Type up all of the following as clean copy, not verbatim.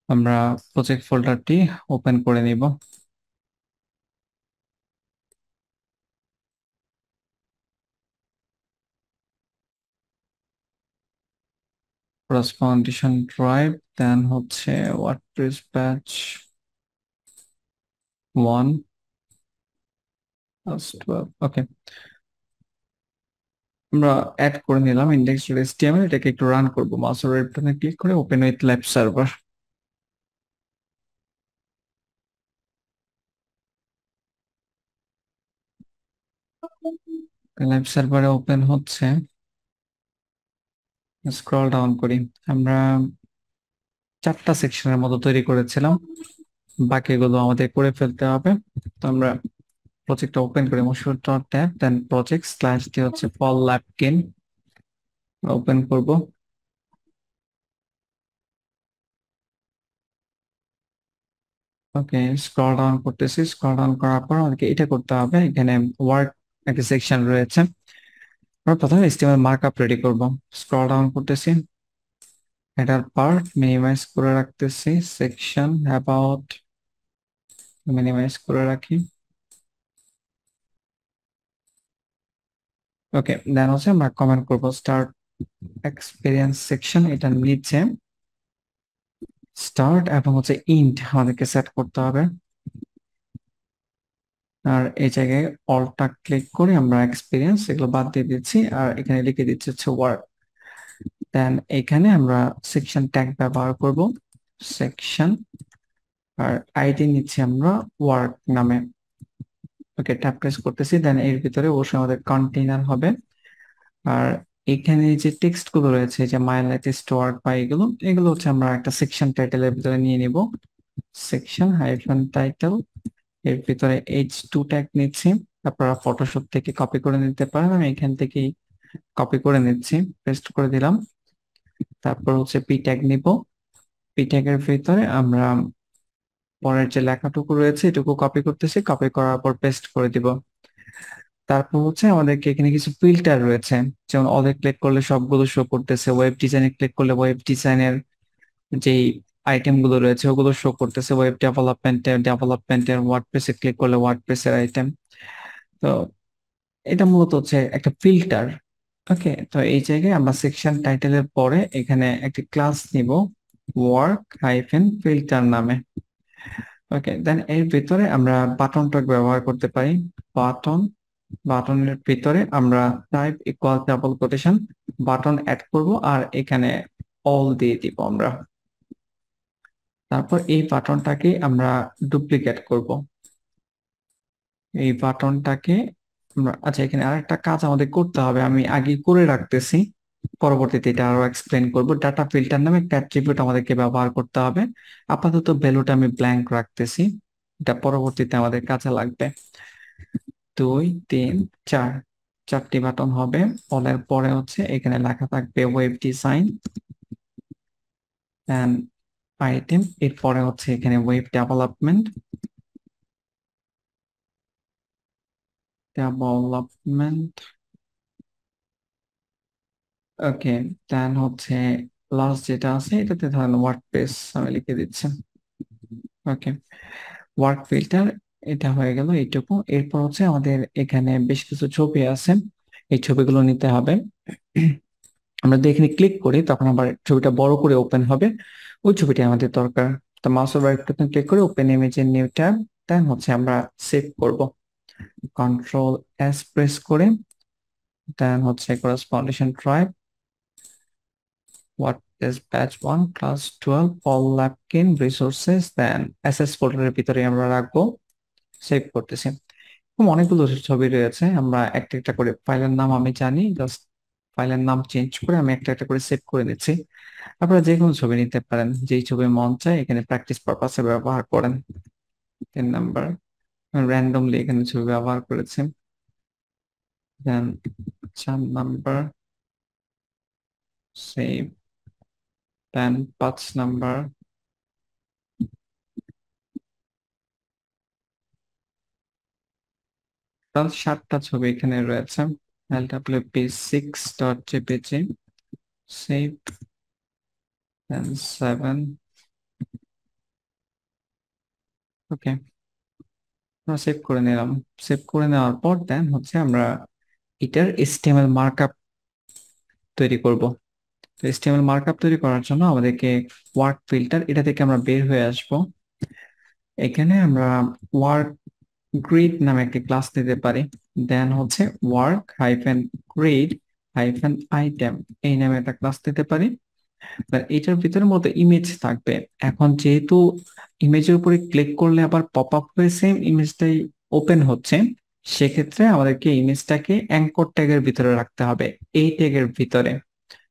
আমরা project ফোল্ডারটি open করে নিব। ক্রস ফাউন্ডেশন ড্রাইভ, দেন হচ্ছে ওয়ার্ডপ্রেস ব্যাচ 1 12। ওকে, আমরা অ্যাড করে নিলাম index.html। এটাকে একটু রান করব, মাউসের রাইট বাটনে ক্লিক করে open with live server. Live সার্ভারে ওপেন হচ্ছে, স্ক্রল ডাউন করি। আমরা 4টা সেকশনের মতো তৈরি করেছিলাম, বাকিগুলো আমাদের করে ফেলতে হবে। তো আমরা প্রজেক্টটা ওপেন করি, মশিউর ডট ট্যাব, দেন প্রজেক্ট স্ল্যাশ দিয়ে হচ্ছে ফল ল্যাপকিন ওপেন করব। ওকে, স্ক্রল ডাউন করতেছি। স্ক্রল ডাউন করার পর আমাদেরকে এটা করতে হবে, এখানে ওয়ার্ড একটা সেকশন রয়েছে। আমরা প্রথমে HTML মার্কআপ রেডি করব। স্ক্রল ডাউন করতেছি, এটার পার্ট মিনিমাইজ করে রাখতেছি, সেকশন অ্যাবাউট মিনিমাইজ করে রাখি। ওকে, দেন হচ্ছে আমরা কমেন্ট করব স্টার্ট এক্সপিরিয়েন্স সেকশন, এটার নিচে স্টার্ট এবং হচ্ছে ইন্ট আমাদেরকে সেট করতে হবে। আর এই জায়গায় অলটা ক্লিক করে আমরা এক্সপিরিয়েন্স এগুলো বাদ দিয়ে দিচ্ছি, আর এখানে লিখে দিচ্ছি হচ্ছে ওয়ার্ড। দেন এখানে আমরা সেকশন ট্যাগ ব্যবহার করব, সেকশন, আর আইডি নিচ্ছি আমরা ওয়ার্ক নামে। ওকে, ট্যাব প্রেস করতেছি, দেন এর ভিতরে অবশ্যই আমাদের কন্টেইনার হবে। আর এখানে যে টেক্সট গুলো রয়েছে, যে মাই লেটেস্ট ওয়ার্ক বা এগুলো এগুলো হচ্ছে আমরা একটা সেকশন টাইটেলের ভিতরে নিয়ে নিব। সেকশন হাইফেন টাইটেল, এর ভিতরে H2 ট্যাগ নিচ্ছি। আপনারা ফটোশপ থেকে কপি করে নিতে পারেন, আমি এখান থেকেই কপি করে নিচ্ছি, পেস্ট করে দিলাম। তারপর হচ্ছে পি ট্যাগ নিব। পি ট্যাগের ভিতরে আমরা পরের যে লেখাটুকু রয়েছে এটুকু কপি করতেছি, কপি করার পর পেস্ট করে দিব। তারপর হচ্ছে আমাদেরকে এখানে কিছু ফিল্টার রয়েছে, যেমন অলে ক্লিক করলে সবগুলো শো করতেছে, ওয়েব ডিজাইনে ক্লিক করলে ওয়েব ডিজাইনের যেই আইটেম গুলো রয়েছে ওগুলো শো করতেছে, ওয়েব ডেভেলপমেন্টের ওয়ার্ডপ্রেসে ক্লিক করলে ওয়ার্ডপ্রেসের আইটেম। তো এটা মূলত হচ্ছে একটা ফিল্টার। ওকে, তো এই জায়গায় আমরা সেকশন টাইটেলের পরে এখানে একটি ক্লাস নিব, ওয়ার্ক হাইফেন ফিল্টার নামে। ওকে, দেন এর ভিতরে আমরা বাটন ট্যাগ ব্যবহার করতে পারি। বাটন, বাটনের ভিতরে আমরা type equal double quotation button add করব, আর এখানে অল দিয়ে দিব আমরা। তারপর এই বাটনটাকে আমরা ডুপ্লিকেট করব। এই বাটনটাকে আমরা, আচ্ছা এখানে আরেকটা কাজ আমাদের করতে হবে, আমি আগে করে রাখতেছি, পরবর্তীতে এটা আরো এক্সপ্লেন করব। ডাটা ফিল্টার নামে একটা অ্যাট্রিবিউট আমাদেরকে ব্যবহার করতে হবে। আপাতত ভ্যালুটা আমি ব্ল্যাঙ্ক রাখতেছি, এটা পরবর্তীতে আমাদের কাজে লাগবে। 2 3 4, 4টি বাটন হবে। অলের পরে হচ্ছে এখানে লেখা থাকবে ওয়েব ডিজাইন এন্ড আইটেম, এরপরে হচ্ছে এখানে ওয়েব ডেভেলপমেন্ট, ডেভেলপমেন্ট। ওকে, দেন হচ্ছে লাস্ট যেটা আছে এটাতে ধরেন ওয়ার্ডপ্রেস আমি লিখে দিচ্ছি। ওকে, ওয়ার্ক ফিল্টার, এটা হয়ে গেল এইটুকু। এরপর হচ্ছে আমাদের এখানে বেশ কিছু ছবি আছে, এই ছবিগুলো নিতে হবে। আমরা যদি এখানে ক্লিক করি তখন আবার ছবিটা বড় করে ওপেন হবে, ওই ছবিটা আমাদের দরকার। তো মাউসের রাইট বাটন ক্লিক করে ওপেন ইমেজ এর নিউ ট্যাব, দেন হচ্ছে আমরা সেভ করব, কন্ট্রোল এস প্রেস করে, দেন হচ্ছে correspondence tribe what is batch 1 class 12 all ল্যাপকিন রিসোর্সেস, দেন এসএস ফোল্ডারের ভিতরে আমরা রাখবো। সেভ করতেছি। এরকম অনেকগুলো ছবি রয়েছে, আমরা একটা একটা করে, ফাইলের নাম আমি জানি, জাস্ট ফাইলের নাম চেঞ্জ করে আমি একটা একটা করে সেভ করে নিচ্ছি। আপনারা যে কোনো ছবি নিতে পারেন, যেই ছবি মন চায়, এখানে প্র্যাকটিস পারপাসে ব্যবহার করেন। 10 নাম্বার, র্যান্ডমলি এখানে ছবি ব্যবহার করেছি। দেন 4 নাম্বার, সেভ। দেন 5 নাম্বার, টোটাল 7টা ছবি এখানে রয়েছে। lwp6.jpg, save. দেন 7, ওকে, আমরা সেভ করে নিলাম। সেভ করে নেওয়ার পর দেন হচ্ছে আমরা এটার HTML মার্কআপ তৈরি করব। তো HTML মার্কআপ তৈরি করার জন্য আমাদেরকে ওয়ার্ক ফিল্টার, এটা থেকে আমরা বের হয়ে আসব। এখানে আমরা ওয়ার্ক গ্রিড নামে একটি ক্লাস দিতে পারি। দেন হচ্ছে work hyphen grid hyphen item, এই নামে একটা ক্লাস দিতে পারি। এটার ভিতরের মধ্যে ইমেজ থাকবে। এখন যেহেতু ইমেজের উপরে ক্লিক করলে আবার পপ আপ হয়ে সেম ইমেজটাই ওপেন হচ্ছে, সেক্ষেত্রে আমাদেরকে ইমেজটাকে অ্যাঙ্কর ট্যাগের ভিতরে রাখতে হবে, এই ট্যাগের ভিতরে।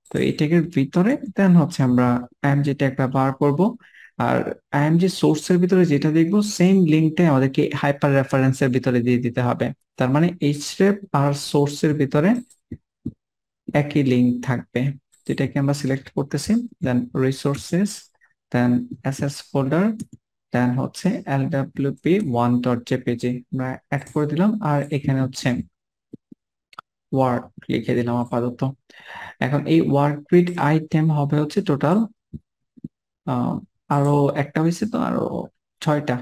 তো এই ট্যাগের ভিতরে দেন হচ্ছে আমরা আইএমজি ট্যাগ ব্যবহার করব। আর আইএমজি সোর্সের ভিতরে যেটা দেখবো সেম লিঙ্কটাই আমাদেরকে হাইপার রেফারেন্সের ভিতরে দিয়ে দিতে হবে। তার মানে এইচরেফ আর সোর্সের ভিতরে একই লিঙ্ক থাকবে, যেটাকে আমরা সিলেক্ট করতেছি। দেন resources, then SS folder, then হচ্ছে lwp1.jpg আমরা অ্যাড করে দিলাম। আর এখানে হচ্ছে ওয়ার্ক লিখে দিলাম আপাতত। এখন এই ওয়ার্ক গ্রিড আইটেম হবে হচ্ছে টোটাল আরো একটা হয়েছে তো, আরো ছয়টা।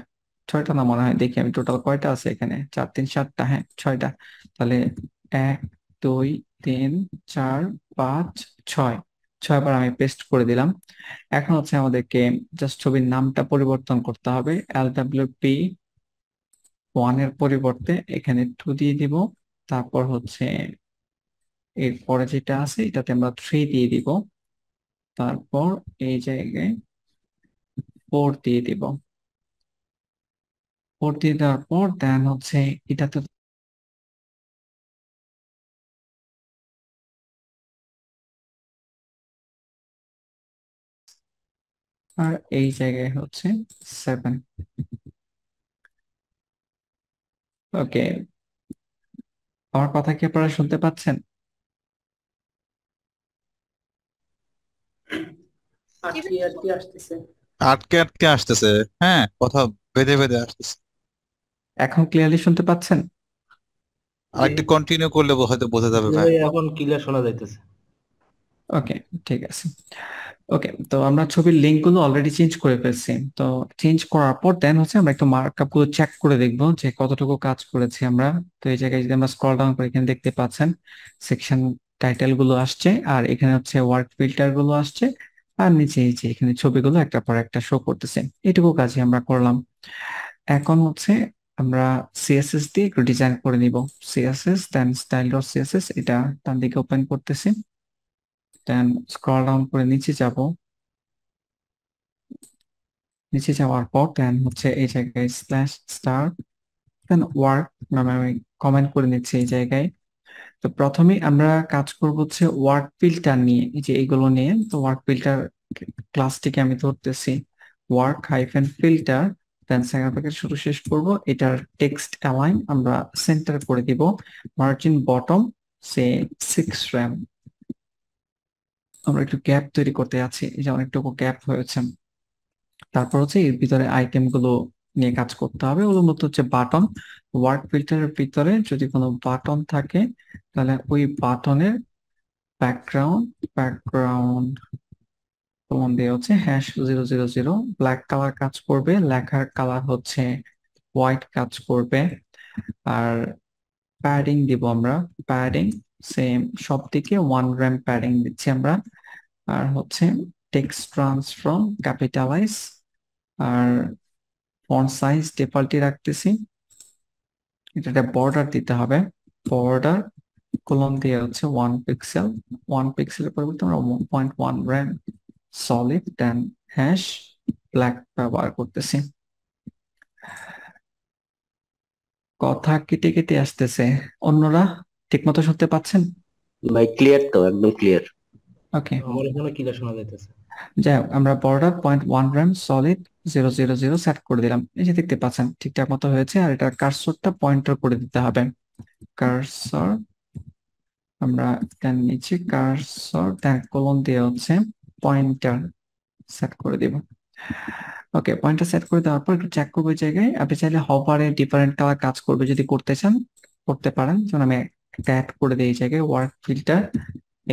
ছয়টা না মনে হয়, দেখি আমি টোটাল কয়টা আছে এখানে, 4 3 7টা, হ্যাঁ 6টা। তাহলে 1 2 3 4 5 6, 6বার আমি পেস্ট করে দিলাম। এখন হচ্ছে আমাদেরকে জাস্ট ছবির নামটা পরিবর্তন করতে হবে। LWP1 এর পরিবর্তে এখানে 2 দিয়ে দিব। তারপর হচ্ছে এরপরে যেটা আছে এটাতে আমরা 3 দিয়ে দিব। তারপর এই জায়গায় 4 দিয়ে দিব। 4 দিয়ে দেওয়ার পর দেন হচ্ছে এটাতে আর এই জায়গায় হচ্ছে 7। ওকে, আমার কথা কি আপনারা শুনতে পাচ্ছেন? আটকে আটকে আসতেছে। আটকে আটকে আসতেছে। হ্যাঁ, কথা বেঁধে বেঁধে আসতেছে। এখন ক্লিয়ারলি শুনতে পাচ্ছেন? আর একটু কন্টিনিউ করলে হয়তো বোঝা যাবে ভাই। এখন ক্লিয়ার শোনা যাইতেছে। ওকে, ঠিক আছে। ওকে, তো আমরা ছবির লিঙ্ক গুলো অলরেডি চেঞ্জ করে ফেলছি। তো চেঞ্জ করার পর দেন হচ্ছে আমরা একটু মার্কআপ গুলো চেক করে দেখবো যে কতটুকু কাজ করেছি আমরা। তো এই জায়গায় যদি আমরা স্ক্রল ডাউন করে এখানে দেখতে পাচ্ছেন সেকশন টাইটেল গুলো আসছে, আর এখানে হচ্ছে ওয়ার্ক ফিল্টার গুলো আসছে, আর নিচে এই যে এখানে ছবিগুলো একটার পর একটা শো করতেছে। এটুকু কাজই আমরা করলাম। এখন হচ্ছে আমরা সিএসএস দিয়ে একটু ডিজাইন করে নিব। সিএসএস দেন স্টাইল ডট সিএসএস, এটা ডান দিকে ওপেন করতেছি। দেন স্ক্রল ডাউন করে নিচে যাব। নিচে যাওয়ার পর দেন হচ্ছে এই জায়গায় স্ল্যাশ স্টার, দেন ওয়ার্ক নামে আমি কমেন্ট করে নিচ্ছি এই জায়গায়। তো প্রথমে আমরা কাজ করব হচ্ছে ওয়ার্ক ফিল্টার নিয়ে, এই যে এইগুলো নিয়ে। তো ওয়ার্ক ফিল্টার ক্লাসটিকে আমি ধরতেছি work hyphen filter, then second package শুরু শেষ করব। এটার টেক্সট অ্যালাইন আমরা সেন্টার করে দিব। মার্জিন বটম সে 6 rem। আমরা একটু গ্যাপ তৈরি করতে যাচ্ছি, এই যে অনেকটুকু গ্যাপ হয়েছে। তারপর হচ্ছে এর ভিতরে আইটেম গুলো নিয়ে কাজ করতে হবে। ওগুলো মতো হচ্ছে বাটন। ওয়ার্ক ফিল্টারের ভিতরে যদি কোনো বাটন থাকে তাহলে ওই বাটনের ব্যাকগ্রাউন্ড ব্যাকগ্রাউন্ড কলম দিয়ে হচ্ছে #000 ব্ল্যাক কালার কাজ করবে, লেখার কালার হচ্ছে হোয়াইট কাজ করবে। আর প্যাডিং দিব আমরা, প্যাডিং সেম সব দিকে 1 rem প্যাডিং দিচ্ছি আমরা। আর হচ্ছে টেক্সট ট্রান্সফর্ম ক্যাপিটালাইজ, আর ফন্ট সাইজ ডিফল্টই রাখতেছি। এটা বর্ডার দিতে হবে, বর্ডার কলম দিয়ে হচ্ছে 1 পিক্সেল, 1 পিক্সেলের পরিবর্তে আমরা 1.1 rem সলিড, দেন হ্যাশ ব্ল্যাক ব্যবহার করতেছি। কথা কেটে কেটে আসতেছে, অন্যরা ঠিক মতো শুনতে পাচ্ছেন? ভাই ক্লিয়ার তো, একদম ক্লিয়ার। ওকে, আমার এখানে ক্লিয়ার শোনা যাইতেছে। যাই হোক, আমরা বর্ডার 0.1 rem সলিড 000 সেট করে দিলাম। এই যে দেখতে পাচ্ছেন ঠিকঠাক মতো হয়েছে। আর এটা কার্সরটা পয়েন্টার করে দিতে হবে। কার্সর আমরা তার নিচে কার্সর দেন কলম দিয়ে হচ্ছে পয়েন্টার সেট করে দিব। ওকে, পয়েন্টার সেট করে দেওয়ার পর একটু চেক করবো এই জায়গায়। আপনি চাইলে হভারে ডিফারেন্ট কালার কাজ করবে যদি করতে চান, করতে পারেন। যেমন আমি একটা অ্যাড করে দিই এই জায়গায় ওয়ার্ক ফিল্টার।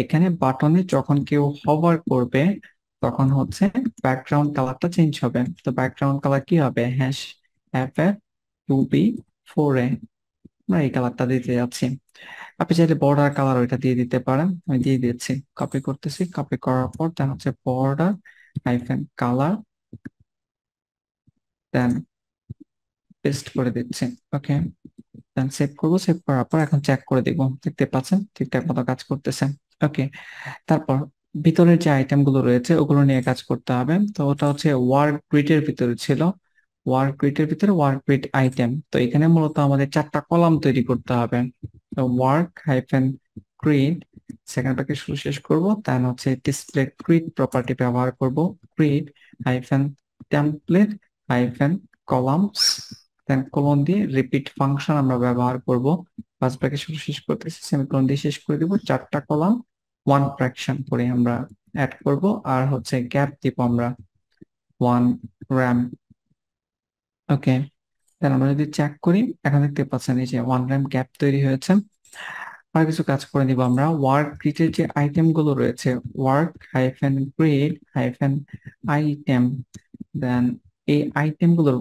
এখানে বাটনে যখন কেউ হভার করবে তখন হচ্ছে ব্যাকগ্রাউন্ড কালারটা চেঞ্জ হবে। তো ব্যাকগ্রাউন্ড কালার কি হবে? হ্যাশ FF 2B 4A, আমরা এই কালারটা দিতে যাচ্ছি। আপনি চাইলে বর্ডার কালার ওইটা দিয়ে দিতে পারেন, আমি দিয়ে দিচ্ছি। কপি করতেছি, কপি করার পর দেন হচ্ছে বর্ডার হাইফেন কালার, দেন পেস্ট করে দিচ্ছি। ওকে, দেন সেভ করবো, সেভ করার পর এখন চেক করে দেখবো, দেখতে পাচ্ছেন ঠিকঠাক মতো কাজ করতেছে। ওকে, তারপর ভিতরের যে আইটেম গুলো রয়েছে ওগুলো নিয়ে কাজ করতে হবে। তো ওটা হচ্ছে ওয়ার্ক গ্রিডের ভিতরে ছিল, ওয়ার্ক গ্রিডের ভিতরে ওয়ার্ক গ্রিড আইটেম। তো এখানে মূলত আমাদের 4টা কলাম তৈরি করতে হবে। তো work hyphen grid, second bracket শুরু শেষ করব, দেন হচ্ছে ডিসপ্লে গ্রিড প্রপার্টি ব্যবহার করব, grid hyphen template hyphen columns, then colon দিয়ে রিপিট ফাংশন আমরা ব্যবহার করব। ফার্স্ট ব্র্যাকেট শুরু শেষ করতেছি, সেমিকোলন দিয়ে শেষ করে দিব। 4টা কলাম 1 ফ্র্যাকশন করে আমরা অ্যাড করব, আর হচ্ছে গ্যাপ দিব আমরা 1 র্যাম। ওকে, দেন আমরা যদি চেক করি, এখন দেখতে পাচ্ছেন এই যে 1 র্যাম গ্যাপ তৈরি হয়েছে। আর কিছু কাজ করে দিব আমরা। ওয়ার্ক গ্রিডের যে আইটেম গুলো রয়েছে, work hyphen grid hyphen item, then এই আইটেম গুলোর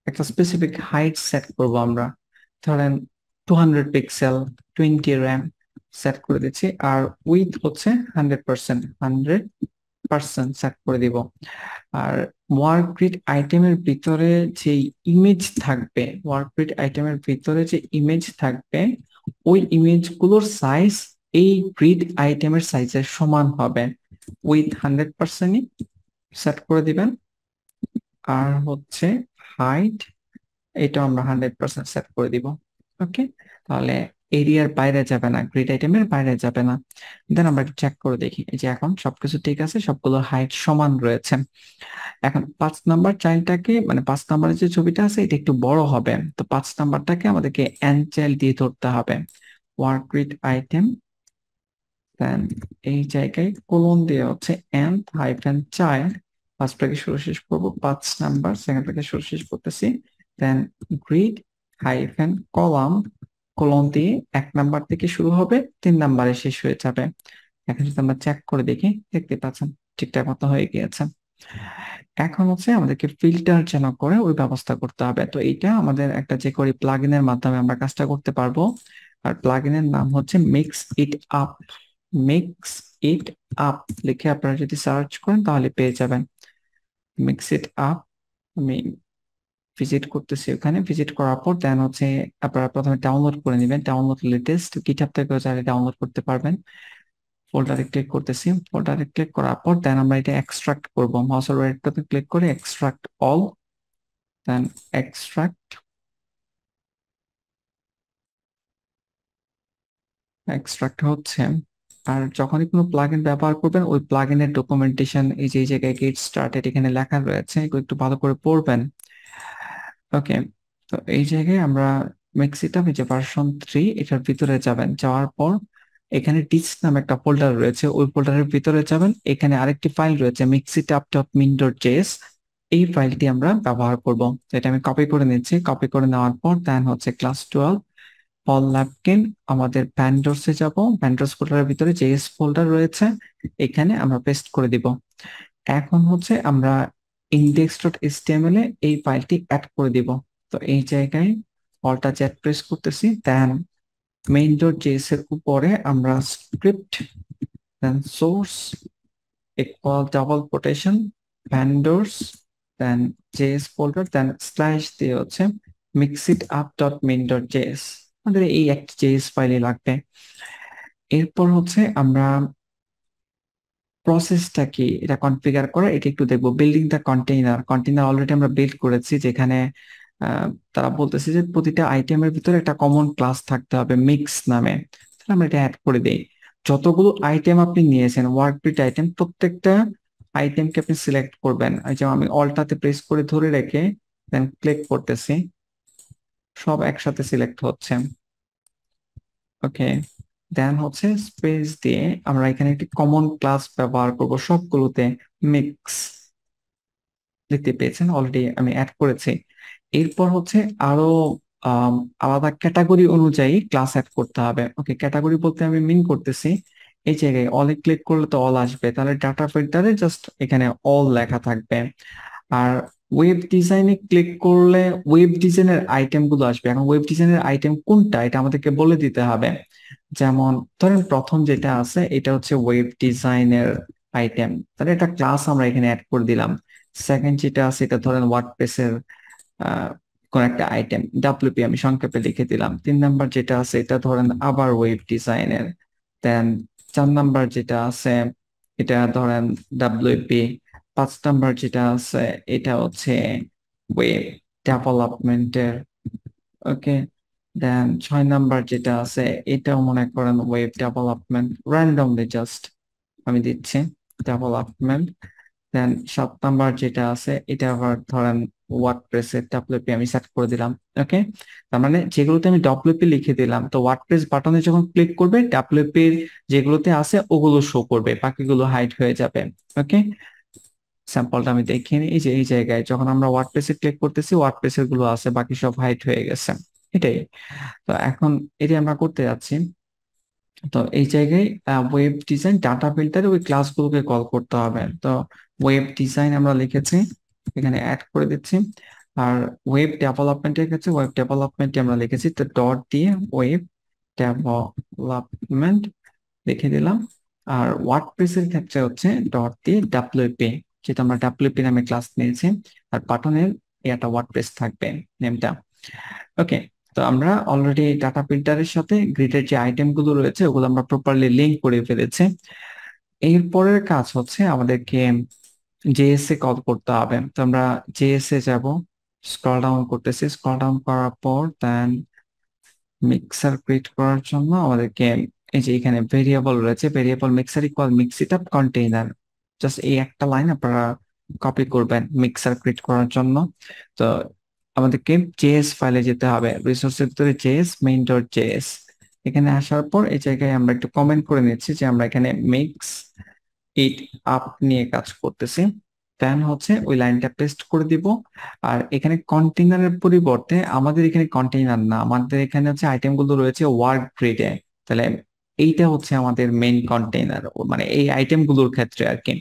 একটা স্পেসিফিক হাইট সেট করব আমরা। ধরেন 200 পিক্সেল 20 র্যাম সেট করে দিচ্ছি, আর উইথ হচ্ছে 100% সেট করে দিব। আর ওয়ার্ক গ্রিড আইটেমের ভিতরে যে ইমেজ থাকবে, ওয়ার্ক গ্রিড আইটেমের ভিতরে যে ইমেজ থাকবে, ওই ইমেজগুলোর সাইজ এই গ্রিড আইটেমের সাইজের সমান হবে, উইথ 100% সেট করে দিবেন। আর হচ্ছে হাইট, এটা আমরা 100% সেট করে দিব। ওকে, তাহলে এরিয়ার বাইরে যাবে না, গ্রিড আইটেমের বাইরে যাবে না। দেন আমরা চেক করে দেখি, এই যে এখন সবকিছু ঠিক আছে, সবগুলো হাইট সমান রয়েছে। এখন 5 নাম্বার চাইল্ডটাকে, মানে 5 নাম্বারের যে ছবিটা আছে এটা একটু বড় হবে, তো 5 নাম্বারটাকে আমাদেরকে এন চাইল্ড দিয়ে ধরতে হবে। ওয়ার্ক গ্রিড আইটেম, দেন এই জায়গায় কোলন দিয়ে হচ্ছে N hyphen child, first bracket শুরু শেষ করবো 5 নাম্বার, সেকেন্ড ব্র্যাকেট শুরু শেষ করতেছি, দেন গ্রিড হাইফেন কলাম, কোলন দিয়ে 1 নাম্বার থেকে শুরু হবে 3 নাম্বারে শেষ হয়ে যাবে। এখন যদি আমরা চেক করে দেখি, দেখতে পাচ্ছেন ঠিকঠাক মতো হয়ে গিয়েছে। এখন হচ্ছে আমাদেরকে ফিল্টার যেন করে ওই ব্যবস্থা করতে হবে। তো এইটা আমাদের একটা যে করি প্লাগইনের মাধ্যমে আমরা কাজটা করতে পারবো। আর প্লাগইনের নাম হচ্ছে mix it up, mix it up লিখে আপনারা যদি সার্চ করেন তাহলে পেয়ে যাবেন। মিক্স ইট আপ, আমি ভিজিট করতেছি, ওখানে ভিজিট করার পর দেন হচ্ছে আপনারা প্রথমে ডাউনলোড করে নেবেন, ডাউনলোড লেটেস্ট গিটহাব থেকে চাইলে ডাউনলোড করতে পারবেন। ফোল্ডারে ক্লিক করতেছি, ফোল্ডারে ক্লিক করার পর দেন আমরা এটা এক্সট্রাক্ট করব, মাউসের রাইটটাতে ক্লিক করে এক্সট্রাক্ট অল, দেন এক্সট্রাক্ট, এক্সট্রাক্ট হচ্ছে। আর যখনই কোনো প্লাগইন ব্যবহার করবেন, ওই প্লাগইনের ডকুমেন্টেশন এই যে এই জায়গায় গেট স্টার্টেড এখানে লেখা রয়েছে, এগুলো একটু ভালো করে পড়বেন। ওকে, তো এই জায়গায় আমরা মেক্সিটাপ যে ভার্সন 3 এটার ভিতরে যাবেন, যাওয়ার পর এখানে ডিস নামে একটা ফোল্ডার রয়েছে, ওই ফোল্ডারের ভিতরে যাবেন, এখানে আরেকটি ফাইল রয়েছে mixitup.min.js, এই ফাইলটি আমরা ব্যবহার করব। এটা আমি কপি করে নিচ্ছি, কপি করে নেওয়ার পর দেন হচ্ছে ক্লাস 12 অল ল্যাপকিন, আমাদের ভ্যান্ডরসে যাব, ভ্যান্ডরস ফোল্ডারের ভিতরে জেএস ফোল্ডার রয়েছে, এখানে আমরা পেস্ট করে দিব। এখন হচ্ছে আমরা index.html এ এই ফাইলটি অ্যাড করে দিব। তো এই জায়গায় অল্টা জ্যাড প্রেস করতেছি, দেন main.js এর উপরে আমরা স্ক্রিপ্ট, দেন সোর্স ইকুয়াল ডাবল কোটেশন ভ্যান্ডরস, দেন জেএস ফোল্ডার, দেন স্ল্যাশ দিয়ে হচ্ছে mixitup.min.js, আমাদের এই একটি জেএস ফাইলে লাগবে। এরপর হচ্ছে আমরা প্রসেসটা কি এটা কনফিগার করা, এটা একটু দেখবো। Building the container, container already আমরা বিল্ড করেছি, যেখানে তারা বলতেছে যে প্রতিটা আইটেমের ভিতরে একটা কমন ক্লাস থাকতে হবে মিক্স নামে, তাহলে আমরা এটা অ্যাড করে দেই। যতগুলো আইটেম আপনি নিয়েছেন ওয়ার্কবিট আইটেম, প্রত্যেকটা আইটেমকে আপনি সিলেক্ট করবেন। এই যে আমি অল্টাতে প্রেস করে ধরে রেখে দেন ক্লিক করতেছি, সব একসাথে সিলেক্ট হচ্ছে। ওকে, দেন হচ্ছে স্পেস দিয়ে আমরা এখানে একটি কমন ক্লাস ব্যবহার করব সবগুলোতে, মিক্স, দেখতে পেয়েছেন অলরেডি আমি অ্যাড করেছি। এরপর হচ্ছে আরো আলাদা ক্যাটাগরি অনুযায়ী ক্লাস অ্যাড করতে হবে। ওকে, ক্যাটাগরি বলতে আমি মিন করতেছি এই জায়গায় অলে ক্লিক করলে তো অল আসবে, তাহলে ডাটা ফিল্টারে জাস্ট এখানে অল লেখা থাকবে। আর ওয়েব ডিজাইনে ক্লিক করলে ওয়েব ডিজাইনের আইটেম গুলো আসবে। এখন ওয়েব ডিজাইনের আইটেম কোনটা এটা আমাদেরকে বলে দিতে হবে। যেমন ধরেন প্রথম যেটা আছে এটা হচ্ছে ওয়েব ডিজাইনের আইটেম, তাহলে এটা ক্লাস আমরা এখানে অ্যাড করে দিলাম। সেকেন্ড যেটা আছে এটা ধরেন ওয়ার্ডপ্রেসের কোন একটা আইটেম, ডাব্লিউপি আমি সংক্ষেপে লিখে দিলাম। 3 নাম্বার যেটা আছে এটা ধরেন আবার ওয়েব ডিজাইনের। দেন 4 নাম্বার যেটা আছে এটা ধরেন ডাব্লিউপি। 5 নাম্বার যেটা আছে এটা হচ্ছে ওয়েব ডেভেলপমেন্টের। ওকে, দেন 6 নাম্বার যেটা আছে এটাও মনে করেন ওয়েব ডেভেলপমেন্ট, র্যান্ডমলি জাস্ট আমি দিচ্ছি ডেভেলপমেন্ট। দেন 7 নাম্বার যেটা আছে এটা আবার ধরেন ওয়ার্ডপ্রেসের ডাব্লিউপি আমি সেট করে দিলাম। ওকে, তার মানে যেগুলোতে আমি ডাব্লিউপি লিখে দিলাম, তো ওয়ার্ডপ্রেস বাটনে যখন ক্লিক করবে ডাব্লিউপির যেগুলোতে আছে ওগুলো শো করবে, বাকিগুলো হাইড হয়ে যাবে। ওকে, স্যাম্পলটা আমি দেখিয়ে নিই। এই যে এই জায়গায় যখন আমরা ওয়ার্ডপ্রেসে ক্লিক করতেছি ওয়ার্ডপ্রেসের গুলো আছে, বাকি সব হাইড হয়ে গেছে। এটাই। তো এখন এটি আমরা করতে যাচ্ছি। তো এই জায়গায় ওয়েব ডিজাইন ডাটা ফিল্টারে ওই ক্লাসগুলোকে কল করতে হবে। তো ওয়েব ডিজাইন আমরা লিখেছি, এখানে অ্যাড করে দিচ্ছি। আর ওয়েব ডেভেলপমেন্টের ক্ষেত্রে ওয়েব ডেভেলপমেন্টে আমরা লিখেছি, তো ডট দিয়ে ওয়েব ডেভেলপমেন্ট লিখে দিলাম। আর ওয়ার্ডপ্রেসের ক্ষেত্রে হচ্ছে ডট দিয়ে ডাব্লিউপি, যেটা আমরা ডাব্লিউপি নামে ক্লাস নিয়েছি। আর বাটনের এটা ওয়ার্ডপ্রেস থাকবে নেমটা। ওকে, তো আমরা অলরেডি ডাটা ফিল্টারের সাথে গ্রিডের যে আইটেম গুলো রয়েছে ওগুলো আমরা প্রপারলি লিঙ্ক করে ফেলেছি। এরপরের কাজ হচ্ছে আমাদেরকে জেএস এ কল করতে হবে। তো আমরা জেএস এ যাব, স্ক্রল ডাউন করতেছি, স্ক্রল ডাউন করার পর দেন মিক্সার ক্রিয়েট করার জন্য আমাদেরকে এই যে এখানে ভেরিয়েবল রয়েছে, variable mixer equal mix it up container, just এই একটা লাইন আপনারা কপি করবেন মিক্সার ক্রিয়েট করার জন্য। তো আমাদেরকে জেএস ফাইলে যেতে হবে, রিসোর্সের ভিতরে জেএস মেইন ডট জেএস। এখানে আসার পর এই জায়গায় আমরা একটু কমেন্ট করে নিচ্ছি যে আমরা এখানে মিক্স ইট আপ নিয়ে কাজ করতেছি। দেন হচ্ছে ওই লাইনটা পেস্ট করে দিব। আর এখানে কন্টেইনারের পরিবর্তে আমাদের এখানে কন্টেইনার না, আমাদের এখানে হচ্ছে আইটেম গুলো রয়েছে ওয়ার্ক গ্রিডে। তাহলে এইটা হচ্ছে আমাদের মেইন কন্টেইনার, মানে এই আইটেম গুলোর ক্ষেত্রে আর কি।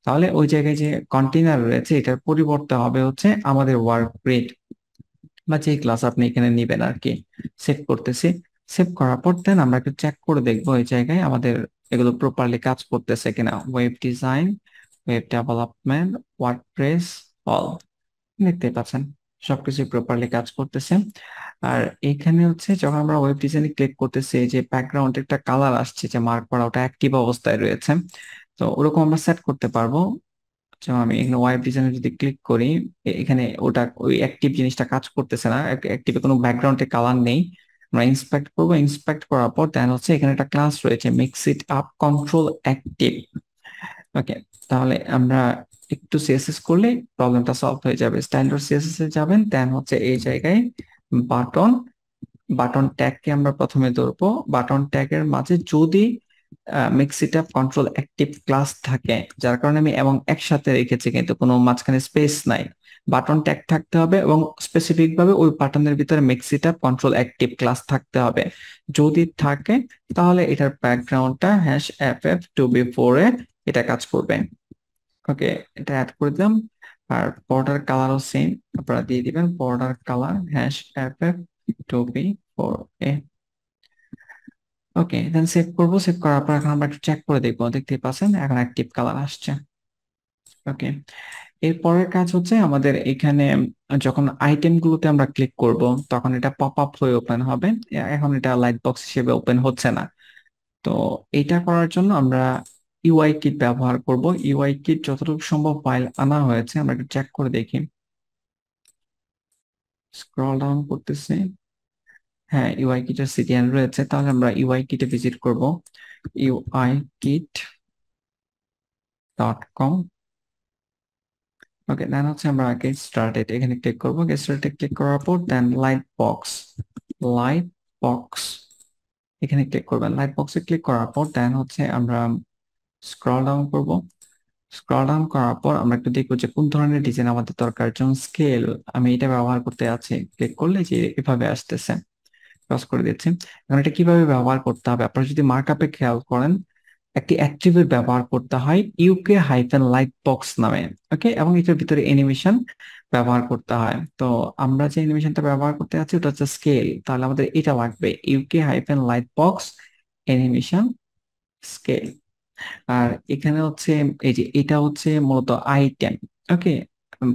তাহলে ওই জায়গায় যে কন্টেইনার রয়েছে এটার পরিবর্তে হবে হচ্ছে আমাদের ওয়ার্ক গ্রিড বা যে ক্লাস আপনি এখানে নিবেন আর কি। সেভ করতেছি, সেভ করার পর দেন আমরা একটু চেক করে দেখবো এই জায়গায় আমাদের এগুলো প্রপারলি কাজ করতেছে কিনা। Web design, web development, WordPress, all, দেখতে পাচ্ছেন সবকিছু প্রপারলি কাজ করতেছে। আর এখানে হচ্ছে যখন আমরা ওয়েব ডিজাইনে ক্লিক করতেছি এই যে ব্যাকগ্রাউন্ড একটা কালার আসছে যে মার্ক করা, ওটা অ্যাক্টিভ অবস্থায় রয়েছে। তো ওরকম আমরা সেট করতে পারবো। যেমন আমি এখানে ওয়েব ডিজাইনে যদি ক্লিক করি এখানে ওটা ওই অ্যাক্টিভ জিনিসটা কাজ করতেছে না, অ্যাক্টিভে কোনো ব্যাকগ্রাউন্ডে কালার নেই। আমরা ইন্সপেক্ট করবো, ইন্সপেক্ট করার পর দেন হচ্ছে এখানে একটা ক্লাস রয়েছে mix it up control active. Okay, তাহলে আমরা একটু সিএসএস করলে প্রবলেমটা সলভ হয়ে যাবে। স্ট্যান্ডার্ড সিএসএস এ যাবেন, দেন হচ্ছে এই জায়গায় বাটন, বাটন ট্যাগকে আমরা প্রথমে ধরবো। বাটন ট্যাগের মাঝে যদি mix it up control active class থাকে, যার কারণে আমি এবং একসাথে রেখেছি কিন্তু কোনো মাঝখানে স্পেস নাই, বাটন ট্যাগ থাকতে হবে এবং স্পেসিফিক ভাবে ওই বাটনের ভিতরে mix it up control active class থাকতে হবে। যদি থাকে তাহলে এটার ব্যাকগ্রাউন্ডটা হ্যাশ ff2b4 এ এটা কাজ করবে। ওকে, এটা অ্যাড করে দিলাম। আর বর্ডার কালারও সেম আপনারা দিয়ে দিবেন, বর্ডার কালার হ্যাশ ff2b4 এ। ওকে, দেন সেভ করবো, সেভ করার পর এখন আমরা একটু চেক করে দেখবো, দেখতে পাচ্ছেন এখন অ্যাক্টিভ কালার আসছে। ওকে, এরপরের কাজ হচ্ছে আমাদের এখানে যখন আইটেম গুলোতে আমরা ক্লিক করব তখন এটা পপ আপ হয়ে ওপেন হবে। এখন এটা লাইট বক্স হিসেবে ওপেন হচ্ছে না। তো এটা করার জন্য আমরা ইউআই কিট ব্যবহার করব। ইউআই কিট যতটুকু সম্ভব ফাইল আনা হয়েছে আমরা একটু চেক করে দেখি। স্ক্রল ডাউন করতেছি, হ্যাঁ ইউআই কিটের সিটিএন রয়েছে, তাহলে আমরা ইউআই কিটে ভিজিট করব, uikit.com। ওকে, দেন হচ্ছে আমরা গেট স্টার্টেড এখানে ক্লিক করব। গেট স্টার্টেড ক্লিক করার পর দেন লাইট বক্স, লাইট বক্স এখানে ক্লিক করবেন। লাইট বক্সে ক্লিক করার পর দেন হচ্ছে আমরা স্ক্রল ডাউন করব। স্ক্রল ডাউন করার পর আমরা একটু দেখবো যে কোন ধরনের ডিজাইন আমাদের দরকার। যেমন স্কেল আমি এটা ব্যবহার করতে আছি, ক্লিক করলে যে এভাবে আসতেছে, ক্রস করে দিচ্ছি। এখন এটা কিভাবে ব্যবহার করতে হবে, আপনারা যদি মার্কআপে খেয়াল করেন একটি অ্যাট্রিবিউট ব্যবহার করতে হয় ইউকে হাইফেন লাইট বক্স নামে। ওকে, এবং এটার ভিতরে অ্যানিমেশন ব্যবহার করতে হয়। তো আমরা যে অ্যানিমেশনটা ব্যবহার করতে যাচ্ছি ওটা হচ্ছে স্কেল, তাহলে আমাদের এটা লাগবে UK hyphen light box animation scale. আর এখানে হচ্ছে এই যে এটা হচ্ছে মূলত আইটেম। ওকে,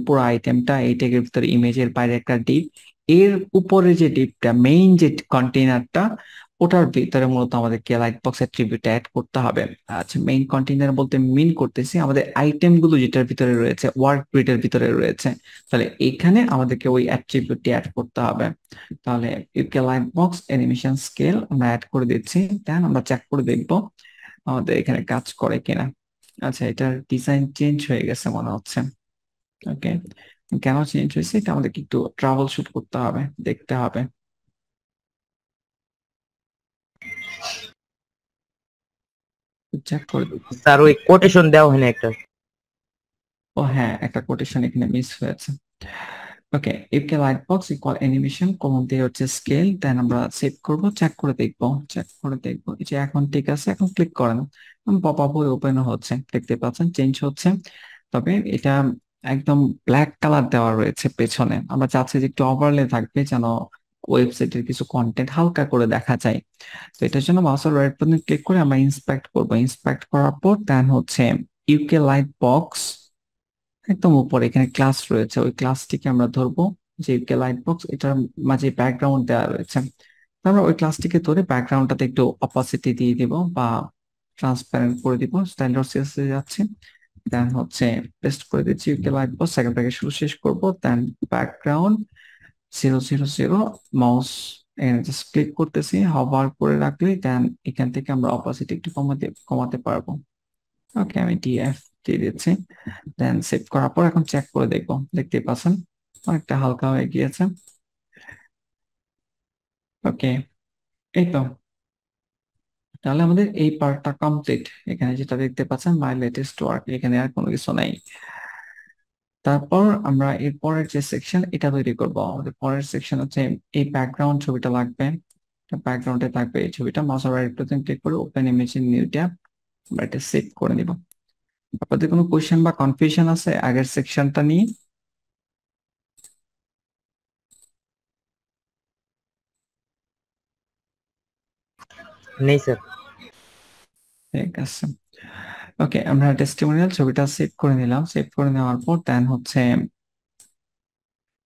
পুরো আইটেমটা এই ট্যাগের ভিতরে ইমেজের বাইরে একটা ডিপ, এর উপরে যে ডিপটা মেইন যে কন্টেইনারটা ওটার ভিতরে মূলত আমাদেরকে লাইট বক্স অ্যাট্রিবিউট অ্যাড করতে হবে। আচ্ছা, মেইন কন্টেইনার বলতে মিন করতেছি আমাদের আইটেম গুলো যেটার ভিতরে রয়েছে ওয়ার্ক গ্রিডের ভিতরে রয়েছে, তাহলে এখানে আমাদেরকে ওই অ্যাট্রিবিউটটি অ্যাড করতে হবে। তাহলে UK light box animation scale আমরা অ্যাড করে দিচ্ছি, দেন আমরা চেক করে দেখবো আমাদের এখানে কাজ করে কিনা। আচ্ছা, এটার ডিজাইন চেঞ্জ হয়ে গেছে মনে হচ্ছে। ওকে, কেন চেঞ্জ হয়েছে এটা আমাদেরকে একটু ট্রাবল শুট করতে হবে, দেখতে হবে। চেক করে দেখুন। স্যার ওই কোটেশন দেওয়া হয় না একটা। ও হ্যাঁ, একটা কোটেশন এখানে মিস হয়েছে। ওকে, ইফকে light box equal animation colon দিয়ে হচ্ছে স্কেল, দেন আমরা সেভ করব, চেক করে দেখবো, চেক করে দেখবো এই যে এখন ঠিক আছে। এখন ক্লিক করেন, পপ আপ হয়ে ওপেন হচ্ছে, দেখতে পাচ্ছেন চেঞ্জ হচ্ছে। তবে এটা একদম ব্ল্যাক কালার দেওয়া রয়েছে পেছনে, আমরা চাচ্ছি যে একটু ওভারলে থাকবে যেন ওয়েবসাইটের কিছু কন্টেন্ট হালকা করে দেখা যায়। তো এটার জন্য মাউসের রাইট বাটন ক্লিক করে আমরা ইন্সপেক্ট করব, ইন্সপেক্ট করার পর দেন হচ্ছে ইউকে লাইট বক্স একদম উপরে এখানে ক্লাস রয়েছে, ওই ক্লাসটিকে আমরা ধরবো, যে ইউকে লাইট বক্স এটার মাঝে ব্যাকগ্রাউন্ড দেওয়া রয়েছে। তো আমরা ওই ক্লাসটিকে ধরে ব্যাকগ্রাউন্ডটাতে একটু অপাসিটি দিয়ে দিব বা ট্রান্সপারেন্ট করে দিব, স্ট্যান্ডার্ড সিএসএস জাচ্ছে। দেন হচ্ছে পেস্ট করে দিচ্ছি ইউকে লাইট বক্স, সেকেন্ড থেকে শুরু শেষ করব, দেন ব্যাকগ্রাউন্ড 000, মাউস এখানে জাস্ট ক্লিক করতেছি, হভার করে রাখলে দেন এখান থেকে আমরা অপাসিটি একটু কমাতে কমাতে পারবো। ওকে, আমি ডিএফ দিয়ে দিচ্ছি, দেন সেভ করার পর এখন চেক করে দেখবো, দেখতেই পাচ্ছেন অনেকটা হালকা হয়ে গিয়েছে। ওকে, এই তো, তাহলে আমাদের এই পার্টটা কমপ্লিট। এখানে যেটা দেখতে পাচ্ছেন মাই লেটেস্ট ওয়ার্ক, এখানে আর কোনো কিছু নাই। তারপর আমরা এর পরের যে সেকশন এটা তৈরি করব, আমাদের পরের সেকশন হচ্ছে এই ব্যাকগ্রাউন্ড ছবিটা লাগবে, ব্যাকগ্রাউন্ডে থাকবে এই ছবিটা। মাউসের রাইট বাটন ক্লিক করে open image in new tab, আমরা এটা সেভ করে নিব। আপনাদের কোনো কোশ্চেন বা কনফিউশন আছে আগের সেকশনটা নিয়ে? নেই স্যার। ঠিক আছে, ওকে, আমরা টেস্টিমোনিয়াল ছবিটা সেভ করে নিলাম। সেভ করে নেওয়ার পর দেন হচ্ছে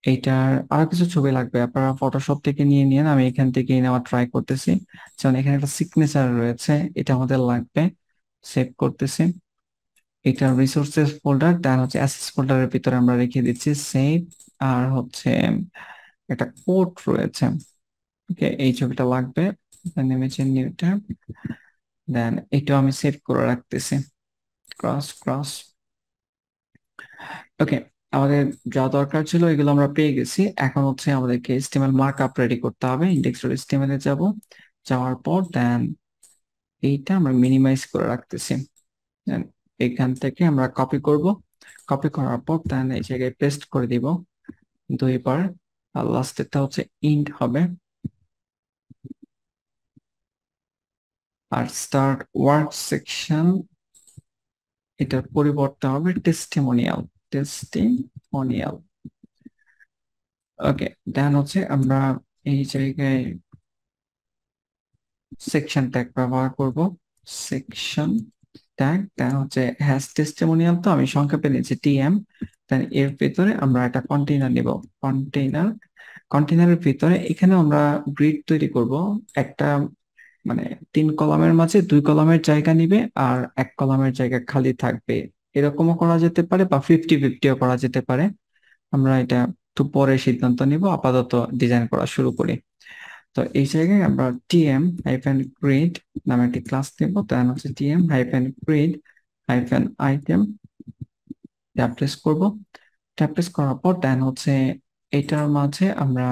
এইটার আরো কিছু ছবি লাগবে, আপনারা ফটোশপ থেকে নিয়ে নিন, আমি এখান থেকে নেওয়ার ট্রাই করতেছি। যেমন এখানে একটা সিগনেচার রয়েছে, এটা আমাদের লাগবে, সেভ করতেছি। এটা রিসোর্সেস ফোল্ডার, দেন হচ্ছে অ্যাসেস ফোল্ডারের ভিতরে আমরা রেখে দিচ্ছি সেভ। আর হচ্ছে একটা কোড রয়েছে, ওকে, এই ছবিটা লাগবে, নেমেছে নিউ ট্যাব, দেন এটাও আমি সেভ করে রাখতেছি, ক্রস ক্রস। ওকে, আমাদের যা দরকার ছিল এগুলো আমরা পেয়ে গেছি। এখন হচ্ছে আমাদেরকে HTML মার্কআপ রেডি করতে হবে। index.html এ যাব, যাওয়ার পর দেন এইটা আমরা মিনিমাইজ করে রাখতেছি। Then এখান থেকে আমরা কপি করব, কপি করার পর দেন এই জায়গায় পেস্ট করে দিব দুইবার, আর লাস্টেরটা হচ্ছে ইন্ড হবে। আর স্টার্ট ওয়ার্ক সেকশন এটার পরিবর্তে হবে টেস্টিমোনিয়াল, টেস্টিমোনিয়াল। ওকে, দেন হচ্ছে আমরা এই জায়গায় সেকশন ট্যাগ ব্যবহার করব, সেকশন ট্যাগ, দেন হচ্ছে হ্যাশ টেস্টিমোনিয়াল, তো আমি সংক্ষেপে নিয়েছি টিএম। দেন এর ভিতরে আমরা একটা কন্টেইনার নিব, কন্টেইনার, কন্টেইনারের ভিতরে এখানে আমরা গ্রিড তৈরি করব একটা, মানে 3 কলামের মাঝে 2 কলামের জায়গা নিবে আর 1 কলামের জায়গা খালি থাকবে, এরকমও করা যেতে পারে বা 50-50ও করা যেতে পারে। আমরা এটা একটু পরে সিদ্ধান্ত নিব, আপাতত ডিজাইন করা শুরু করি। তো এই জায়গায় আমরা টিএম হাইফেন গ্রিড নামে একটি ক্লাস দেব, দেন হচ্ছে TM hyphen grid hyphen item tab press করব। ট্যাব প্রেস করার পর দেন হচ্ছে এটার মাঝে আমরা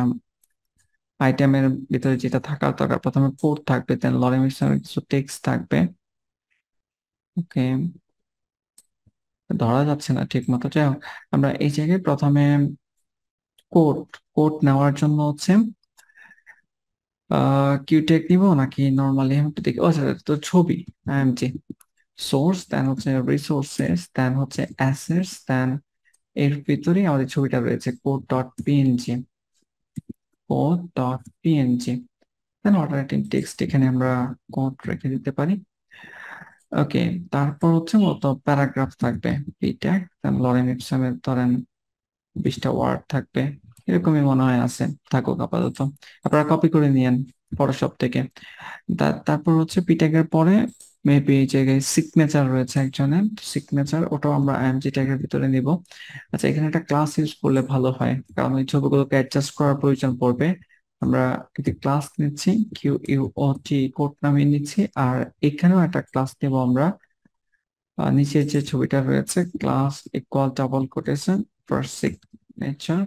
আইটেমের ভিতরে যেটা থাকার দরকার, প্রথমে কোড থাকবে, দেন লরেম কিছু টেক্সট থাকবে। ওকে, ধরা যাচ্ছে না ঠিক মতো, যাই হোক আমরা এই জায়গায় প্রথমে কোড, কোড নেওয়ার জন্য হচ্ছে কিউটেক নিব নাকি নর্মালি একটু দেখি। আচ্ছা, তো ছবি আইএমজি সোর্স, দেন হচ্ছে রিসোর্সেস, দেন হচ্ছে অ্যাসেটস, দেন এর ভিতরেই আমাদের ছবিটা রয়েছে code.png, code.png। দেন অল্টারনেটিভ টেক্সট এখানে আমরা কোড রেখে দিতে পারি। ওকে, তারপর হচ্ছে মূলত প্যারাগ্রাফ থাকবে, পিট্যাগ, দেন লরেন ইপসনের ধরেন 20টা ওয়ার্ড থাকবে, এরকমই মনে হয় আছে, থাকুক আপাতত, আপনারা কপি করে নিয়েন ফটোশপ থেকে। তারপর হচ্ছে পিট্যাগের পরে মেবি এই জায়গায় সিগনেচার রয়েছে একজনের, সিগনেচার ওটাও আমরা আইএমজি ট্যাগের ভিতরে নিব। আচ্ছা, এখানে একটা ক্লাস ইউজ করলে ভালো হয়, কারণ ওই ছবিগুলোকে অ্যাডজাস্ট করার প্রয়োজন পড়বে। আমরা একটি ক্লাস নিচ্ছি, QUOT, কোড নামিয়ে নিচ্ছি, আর এখানেও একটা ক্লাস নেব আমরা। নিচের যে ছবিটা রয়েছে class equal double quotation for signature.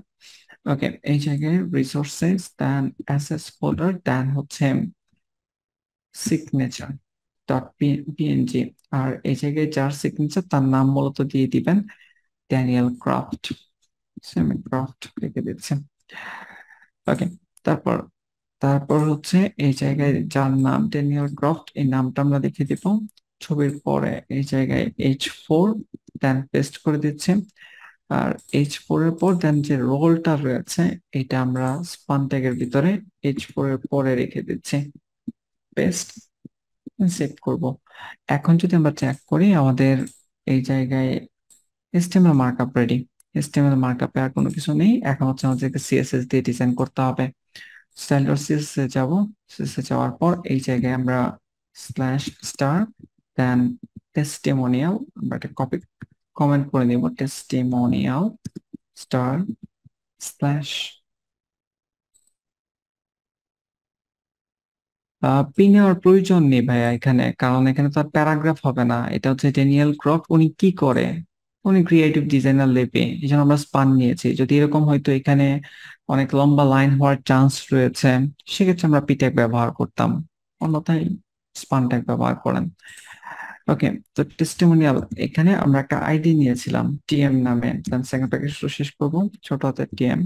Okay, এই জায়গায় রিসোর্সেস দেন অ্যাসেস ফোল্ডার দেন হচ্ছে সিগনেচার ডট পিএনজি, আর এই জায়গায় যার সিগনেচার তার নাম মূলত দিয়ে দিবেন ড্যানিয়েল ক্রাফট, সেমি ক্রাফট লিখে দিচ্ছেন। ওকে, তারপর তারপর হচ্ছে এই জায়গায় যার নাম ড্যানিয়েল ক্রাফট, এই নামটা আমরা লিখে দিব। ছবির পরে এই জায়গায় H4 দেন পেস্ট করে দিচ্ছি, আর H4 এর পর দেন যে রোলটা রয়েছে এটা আমরা স্পান ট্যাগের ভিতরে H4 এর পরে রেখে দিচ্ছি, পেস্ট, সেভ করব। এখন যদি আমরা চেক করি আমাদের এই জায়গায় HTML মার্কআপ রেডি। HTML মার্কআপে আর কোনো কিছু নেই, এখন হচ্ছে আমাদেরকে CSS দিয়ে ডিজাইন করতে হবে। স্টাইল ডট CSS এ যাব, CSS এ যাওয়ার পর এই জায়গায় আমরা স্ল্যাশ স্টার দেন টেস্টিমোনিয়াল, আমরা একটা কপি কমেন্ট করে নিব, টেস্টিমোনিয়াল স্টার স্ল্যাশ পি নেওয়ার প্রয়োজন নেই ভাইয়া এখানে, কারণ এখানে তো আর প্যারাগ্রাফ হবে না। এটা হচ্ছে ড্যানিয়েল ক্রফট, উনি কি করে, উনি ক্রিয়েটিভ ডিজাইনার লেপে, এই জন্য আমরা স্পান নিয়েছি। যদি এরকম হয়তো এখানে অনেক লম্বা লাইন হওয়ার চান্স রয়েছে, সেক্ষেত্রে আমরা পি ট্যাগ ব্যবহার করতাম, অন্যথায় স্পান ট্যাগ ব্যবহার করেন। ওকে, তো টেস্টিমোনিয়াল এখানে আমরা একটা আইডি নিয়েছিলাম টিএম নামে, দেন সেকেন্ড প্যাকেজ শুরু শেষ করবো ছোট হাতের টিএম,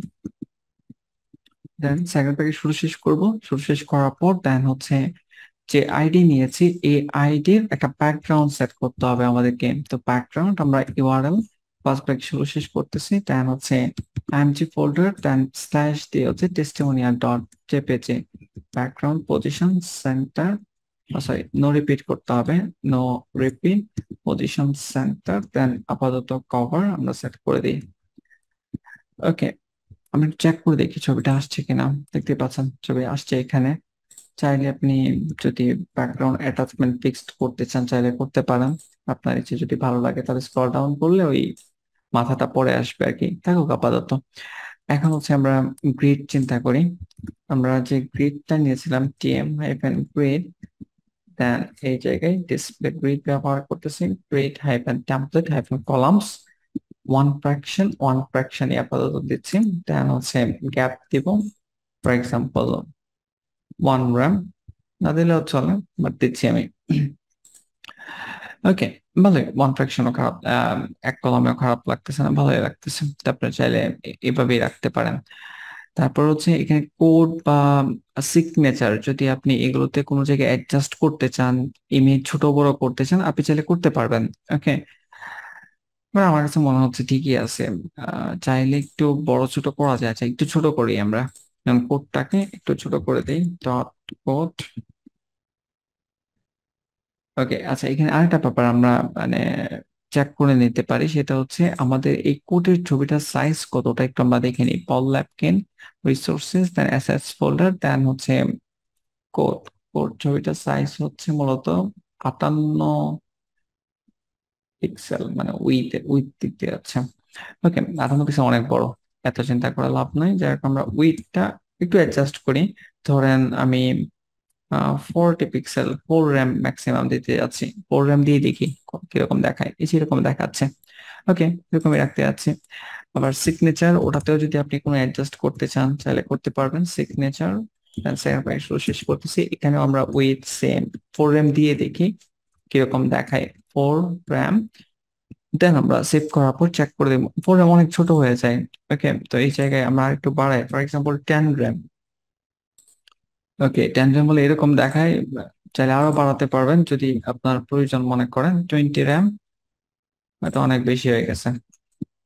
দেন সেকেন্ড প্যাকেজ শুরু শেষ করবো, শুরু শেষ করার পর দেন হচ্ছে যে আইডি নিয়েছি এই আইডির একটা ব্যাকগ্রাউন্ড সেট করতে হবে আমাদেরকে। তো ব্যাকগ্রাউন্ড আমরা ইউআরএল ফার্স্ট ব্র্যাকেট শুরু শেষ করতেছি, দেন হচ্ছে আইএমজি ফোল্ডার দেন স্ল্যাশ দিয়ে হচ্ছে testimonial dot JPG, background position centre, sorry no repeat করতে হবে, no repeat, position centre, then আপাতত কভার আমরা সেট করে দিই। ওকে, আমি চেক করে দেখি ছবিটা আসছে কিনা। দেখতে পাচ্ছেন ছবি আসছে এখানে। চাইলে আপনি যদি ব্যাকগ্রাউন্ড অ্যাটাচমেন্ট ফিক্সড করতে চান চাইলে করতে পারেন, আপনার ইচ্ছে, যদি ভালো লাগে তাহলে স্ক্রল ডাউন করলে ওই মাথাটা পরে আসবে আর কি, থাকুক আপাতত। এখন হচ্ছে আমরা গ্রিড চিন্তা করি। আমরা যে গ্রিডটা নিয়েছিলাম টিএম হাইফেন গ্রিড, দেন এই জায়গায় ডিসপ্লে গ্রিড ব্যবহার করতেছি, grid hyphen template hyphen columns, one fraction আপাতত দিচ্ছি, দেন হচ্ছে গ্যাপ দিব, ফর এক্সাম্পল 1 RAM, না দিলেও চলে, বাট দিচ্ছি আমি। ওকে, ভালোই, ওয়ান ফ্র্যাকশনও খারাপ, এক কলমেও খারাপ লাগতেছে না, ভালোই লাগতেছে। তারপরে চাইলে এভাবেই রাখতে পারেন। তারপর হচ্ছে এখানে কোড বা সিগনেচার, যদি আপনি এগুলোতে কোনো জায়গায় অ্যাডজাস্ট করতে চান, ইমেজ ছোট বড় করতে চান, আপনি চাইলে করতে পারবেন। ওকে, আমার কাছে মনে হচ্ছে ঠিকই আছে। চাইলে একটু বড় ছোট করা যায়, আচ্ছা একটু ছোট করি আমরা, কোডটাকে একটু ছোট করে দিই, ডট কোড। ওকে, আচ্ছা এখানে আরেকটা ব্যাপার আমরা মানে চেক করে নিতে পারি, সেটা হচ্ছে আমাদের এই কোডের ছবিটার সাইজ কতটা একটু আমরা দেখে নিই। পল ল্যাপকিন, রিসোর্সেস, দেন অ্যাসেটস ফোল্ডার, দেন হচ্ছে কোড, কোড ছবিটার সাইজ হচ্ছে মূলত 58 পিক্সেল, মানে উইথ দিক দিয়ে যাচ্ছে। ওকে, 58 পিক্সেল অনেক বড়, এত চিন্তা করে লাভ নাই, যাই হোক আমরা উইথটা একটু অ্যাডজাস্ট করি। ধরেন আমি 40 পিক্সেল 4 RAM ম্যাক্সিমাম দিতে যাচ্ছি, 4 RAM দিয়ে দেখি কিরকম দেখায়, এই যেরকম দেখাচ্ছে। ওকে, এরকমই রাখতে যাচ্ছি। আবার সিগনেচার, ওটাতেও যদি আপনি কোনো অ্যাডজাস্ট করতে চান চাইলে করতে পারবেন। সিগনেচার শুরু শেষ করতেছি, এখানেও আমরা উইথ সেম 4 RAM দিয়ে দেখি কিরকম দেখায়, 4 RAM, দেন আমরা সেভ করার পর চেক করে দেবো। 4 RAM অনেক ছোট হয়ে যায়। ওকে, তো এই জায়গায় আমরা একটু বাড়াই, for example 10 RAM। Okay, 10 RAM বলে এরকম দেখায়, চাইলে আরো বাড়াতে পারবেন যদি আপনার প্রয়োজন মনে করেন। 20 RAM হয়তো অনেক বেশি হয়ে গেছে।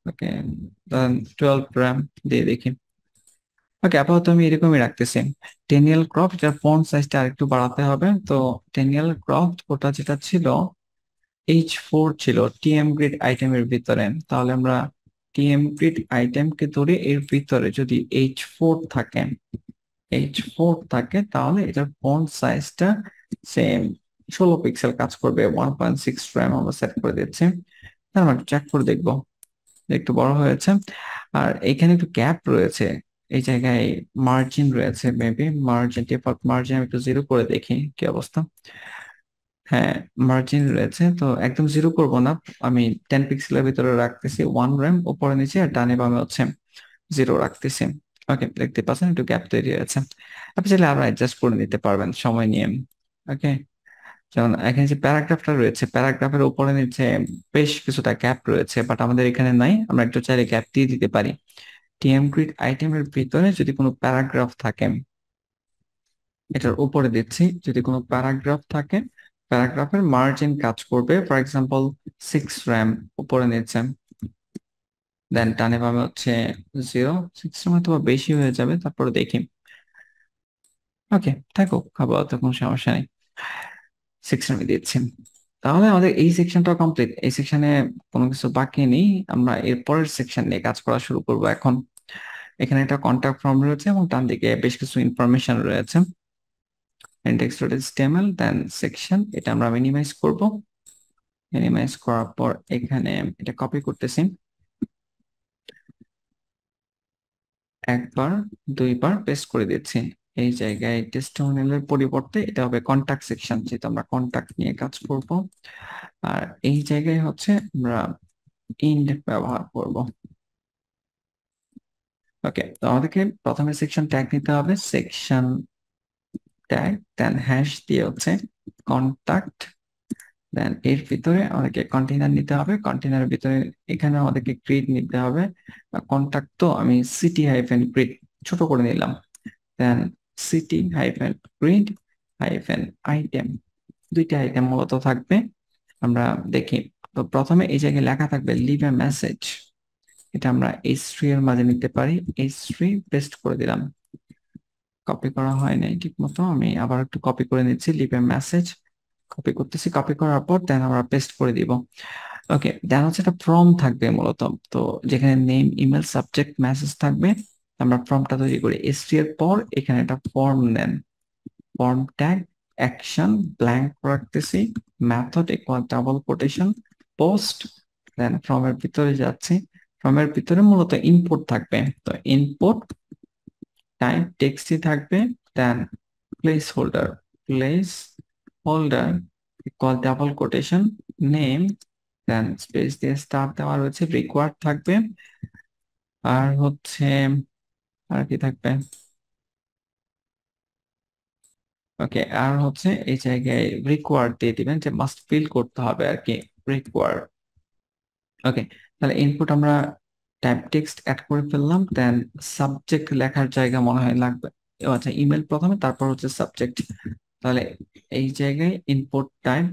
ওকে, 12 RAM দিয়ে দেখি। ওকে, আপাতত আমি এরকমই রাখতেছি। টেনিয়াল ক্রফট, এটার ফন্ট সাইজটা আরেকটু বাড়াতে হবে। তো টেনিয়াল ক্রফট ওটা যেটা ছিল H4 ছিল টিএম গ্রিড আইটেমের ভিতরে, তাহলে আমরা টিএম গ্রিড আইটেমকে ধরে এর ভিতরে যদি H4 থাকে তাহলে এটার ফন্ট সাইজটা সেম 16 পিক্সেল কাজ করবে। 1.6 RAM আমরা সেট করে দিচ্ছি। তার মানে চেক করে দেখবো একটু বড় হয়েছে। আর এখানে একটু গ্যাপ রয়েছে, এই জায়গায় মার্জিন রয়েছে, মেবি মার্জিন, ডিফল্ট মার্জিন আমি একটু জিরো করে দেখি কি অবস্থা। হ্যাঁ, মার্জিন রয়েছে, তো একদম জিরো করব না, আমি 10 পিক্সেলের ভিতরে রাখতেছি 1 RAM, উপরে নিচে আর ডানে বামে হচ্ছে জিরো রাখতেছি। ওকে, দেখতে পাচ্ছেন একটু গ্যাপ তৈরি হয়েছে। আপনি চাইলে আরো অ্যাডজাস্ট করে নিতে পারবেন সময় নিয়ে। ওকে, যেমন এখানে যে প্যারাগ্রাফটা রয়েছে, প্যারাগ্রাফের উপরে নিচে বেশ কিছুটা গ্যাপ রয়েছে, বাট আমাদের এখানে নাই, আমরা একটু চাইলে গ্যাপ দিয়ে দিতে পারি। টিএম গ্রিড আইটেমের ভিতরে যদি কোনো প্যারাগ্রাফ থাকে, এটার উপরে দিচ্ছি, যদি কোনো প্যারাগ্রাফ থাকে, প্যারাগ্রাফের মার্জিন কাজ করবে ফর এক্সাম্পল 6 RAM উপরে নিচে, দেন ডানে বামে হচ্ছে 0, 6 RAM অথবা বেশি হয়ে যাবে, তারপরে দেখি। ওকে, থাকুক, আপাতত কোনো সমস্যা নেই, 6 RAM দিচ্ছি। তাহলে আমাদের এই সেকশনটা কমপ্লিট। এই সেকশনে কোনো কিছু বাকি নেই, আমরা এর পরের সেকশন নিয়ে কাজ করা শুরু করব এখন। এখানে একটা কন্টাক্ট ফর্ম রয়েছে এবং ডান দিকে বেশ কিছু ইনফরমেশন রয়েছে, index.html, দেন সেকশন, এটা আমরা মিনিমাইজ করব। মিনিমাইজ করার পর এখানে এটা কপি করতেছি, একবার দুইবার পেস্ট করে দিচ্ছি। এই জায়গায় টেস্টিমোনিয়ালের পরিবর্তে এটা হবে কন্টাক্ট সেকশন, যেহেতু আমরা কন্টাক্ট নিয়ে কাজ করব। আর এই জায়গায় হচ্ছে আমরা ইন্ড ব্যবহার করব। ওকে, তো আমাদেরকে প্রথমে সেকশন ট্যাগ নিতে হবে, সেকশন ট্যাগ, দেন হ্যাশ দিয়ে হচ্ছে কন্টাক্ট, দেন এর ভিতরে আমাদেরকে কন্টেইনার নিতে হবে, কন্টেইনারের ভিতরে এখানে আমাদেরকে গ্রিড নিতে হবে। কন্টাক্ট তো আমি সিটি হাইফেন গ্রিড ছোট করে নিলাম, then CT hyphen grid hyphen item, দুইটা আইটেম মূলত থাকবে। আমরা দেখি, তো প্রথমে এই জায়গায় লেখা থাকবে লিভ এ মেসেজ, এটা আমরা H3 এর মাঝে নিতে পারি, H3 পেস্ট করে দিলাম। কপি করা হয় নাই ঠিক মতো, আমি আবার একটু কপি করে নিচ্ছি, লিভ এ মেসেজ কপি করতেছি, কপি করার পর দেন আমরা পেস্ট করে দিব। ওকে, দেন হচ্ছে একটা ফর্ম থাকবে মূলত, তো যেখানে নেম, ইমেল, সাবজেক্ট, মেসেজ থাকবে, আমরা ফর্মটা তৈরি করি। H3 এর পর এখানে একটা ফর্ম নেন, ফর্ম ট্যাগ অ্যাকশন ব্ল্যাঙ্ক রাখতেছি, method equal double quotation post, then ফর্মের ভিতরে যাচ্ছি, ফর্মের ভিতরে মূলত ইনপুট থাকবে, তো ইনপুট টাইপ টেক্সটই থাকবে, then placeholder equal double quotation name, then space দিয়ে স্টার দেওয়া রয়েছে, রিকোয়ার্ড থাকবে, আর হচ্ছে আর কি থাকবে, ওকে, আর হচ্ছে এই জায়গায় রিকোয়ার্ড দিয়ে দিবেন, যে মাস্ট ফিল করতে হবে আর কি, রিকোয়ার্ড। ওকে, তাহলে ইনপুট আমরা টাইপ টেক্সট অ্যাড করে ফেললাম, দেন সাবজেক্ট লেখার জায়গা মনে হয় লাগবে, আচ্ছা ইমেল প্রথমে, তারপর হচ্ছে সাবজেক্ট। তাহলে এই জায়গায় ইনপুট টাইপ,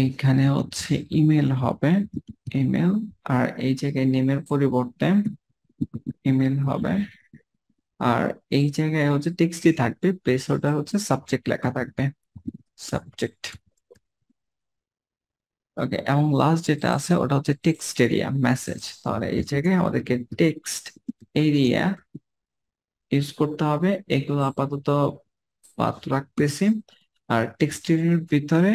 এইখানে হচ্ছে ইমেল হবে, ইমেল, আর এই জায়গায় নেমের পরিবর্তে ইমেল হবে, আর এই জায়গায় হচ্ছে টেক্সটই থাকবে, প্লেস হোল্ডার হচ্ছে সাবজেক্ট লেখা থাকবে, সাবজেক্ট। ওকে, এবং লাস্ট যেটা আছে ওটা হচ্ছে টেক্সট এরিয়া মেসেজ, তাহলে এই জায়গায় আমাদেরকে টেক্সট এরিয়া ইউজ করতে হবে। এগুলো আপাতত বাদ রাখতেছি। আর টেক্সট এরিয়ার ভিতরে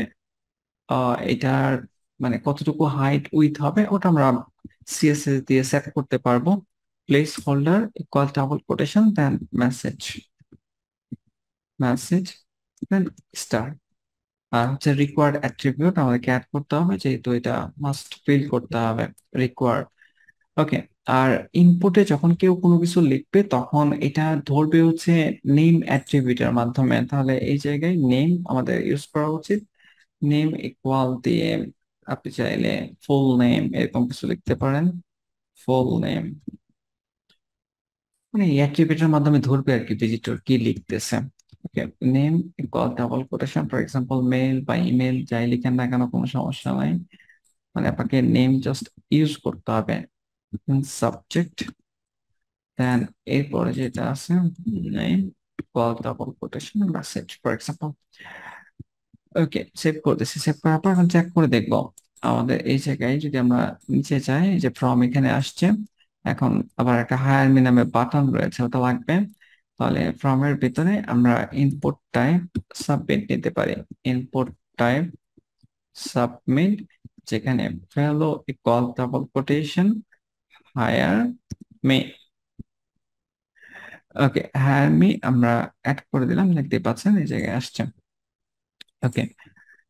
এটার মানে কতটুকু হাইট উইথ হবে ওটা আমরা সিএসএস দিয়ে সেট করতে পারবো। Placeholder equal double quotation then message, message then star. আর হচ্ছে রিকোয়ার্ড অ্যাট্রিবিউট আমাদেরকে অ্যাড করতে হবে, যেহেতু এটা মাস্ট ফিল করতে হবে, রিকোয়ার্ড। ওকে, আর ইনপুটে যখন কেউ কোনো কিছু লিখবে তখন এটা ধরবে হচ্ছে নেম অ্যাট্রিবিউটের মাধ্যমে, তাহলে এই জায়গায় নেম আমাদের ইউজ করা উচিত। নেম ইকুয়াল দিয়ে আপনি চাইলে ফুল নেম এরকম কিছু লিখতে পারেন, ফুল নেম, মানে এই অ্যাট্রিবিউটের মাধ্যমে ধরবে আর কি ভিজিটর কি লিখতেছে। Okay, name equal double quotation, for example mail বা ইমেল যাই লিখেন না কেন কোনো সমস্যা নাই, মানে আপনাকে নেম জাস্ট ইউজ করতে হবে, সাবজেক্ট, দেন এরপরে যেটা আছে নেম ডাবল কোটেশন বা set for example. Okay, save করতেছি। সেভ করার পর এখন চেক করে দেখবো আমাদের এই জায়গায় যদি আমরা নিচে যাই, যে ফ্রম এখানে আসছে, এখন আবার একটা হায়ার মি নামে বাটন রয়েছে, ওটা লাগবে। তাহলে ফ্রম এর ভিতরে আমরা ইনপুট টাইপ সাবমিট নিতে পারি। ইনপুট টাইপ সাবমিট, যেখানে value equal double quotation hire me. Okay, hire me আমরা অ্যাড করে দিলাম, দেখতে পাচ্ছেন এই জায়গায় আসছে। ওকে,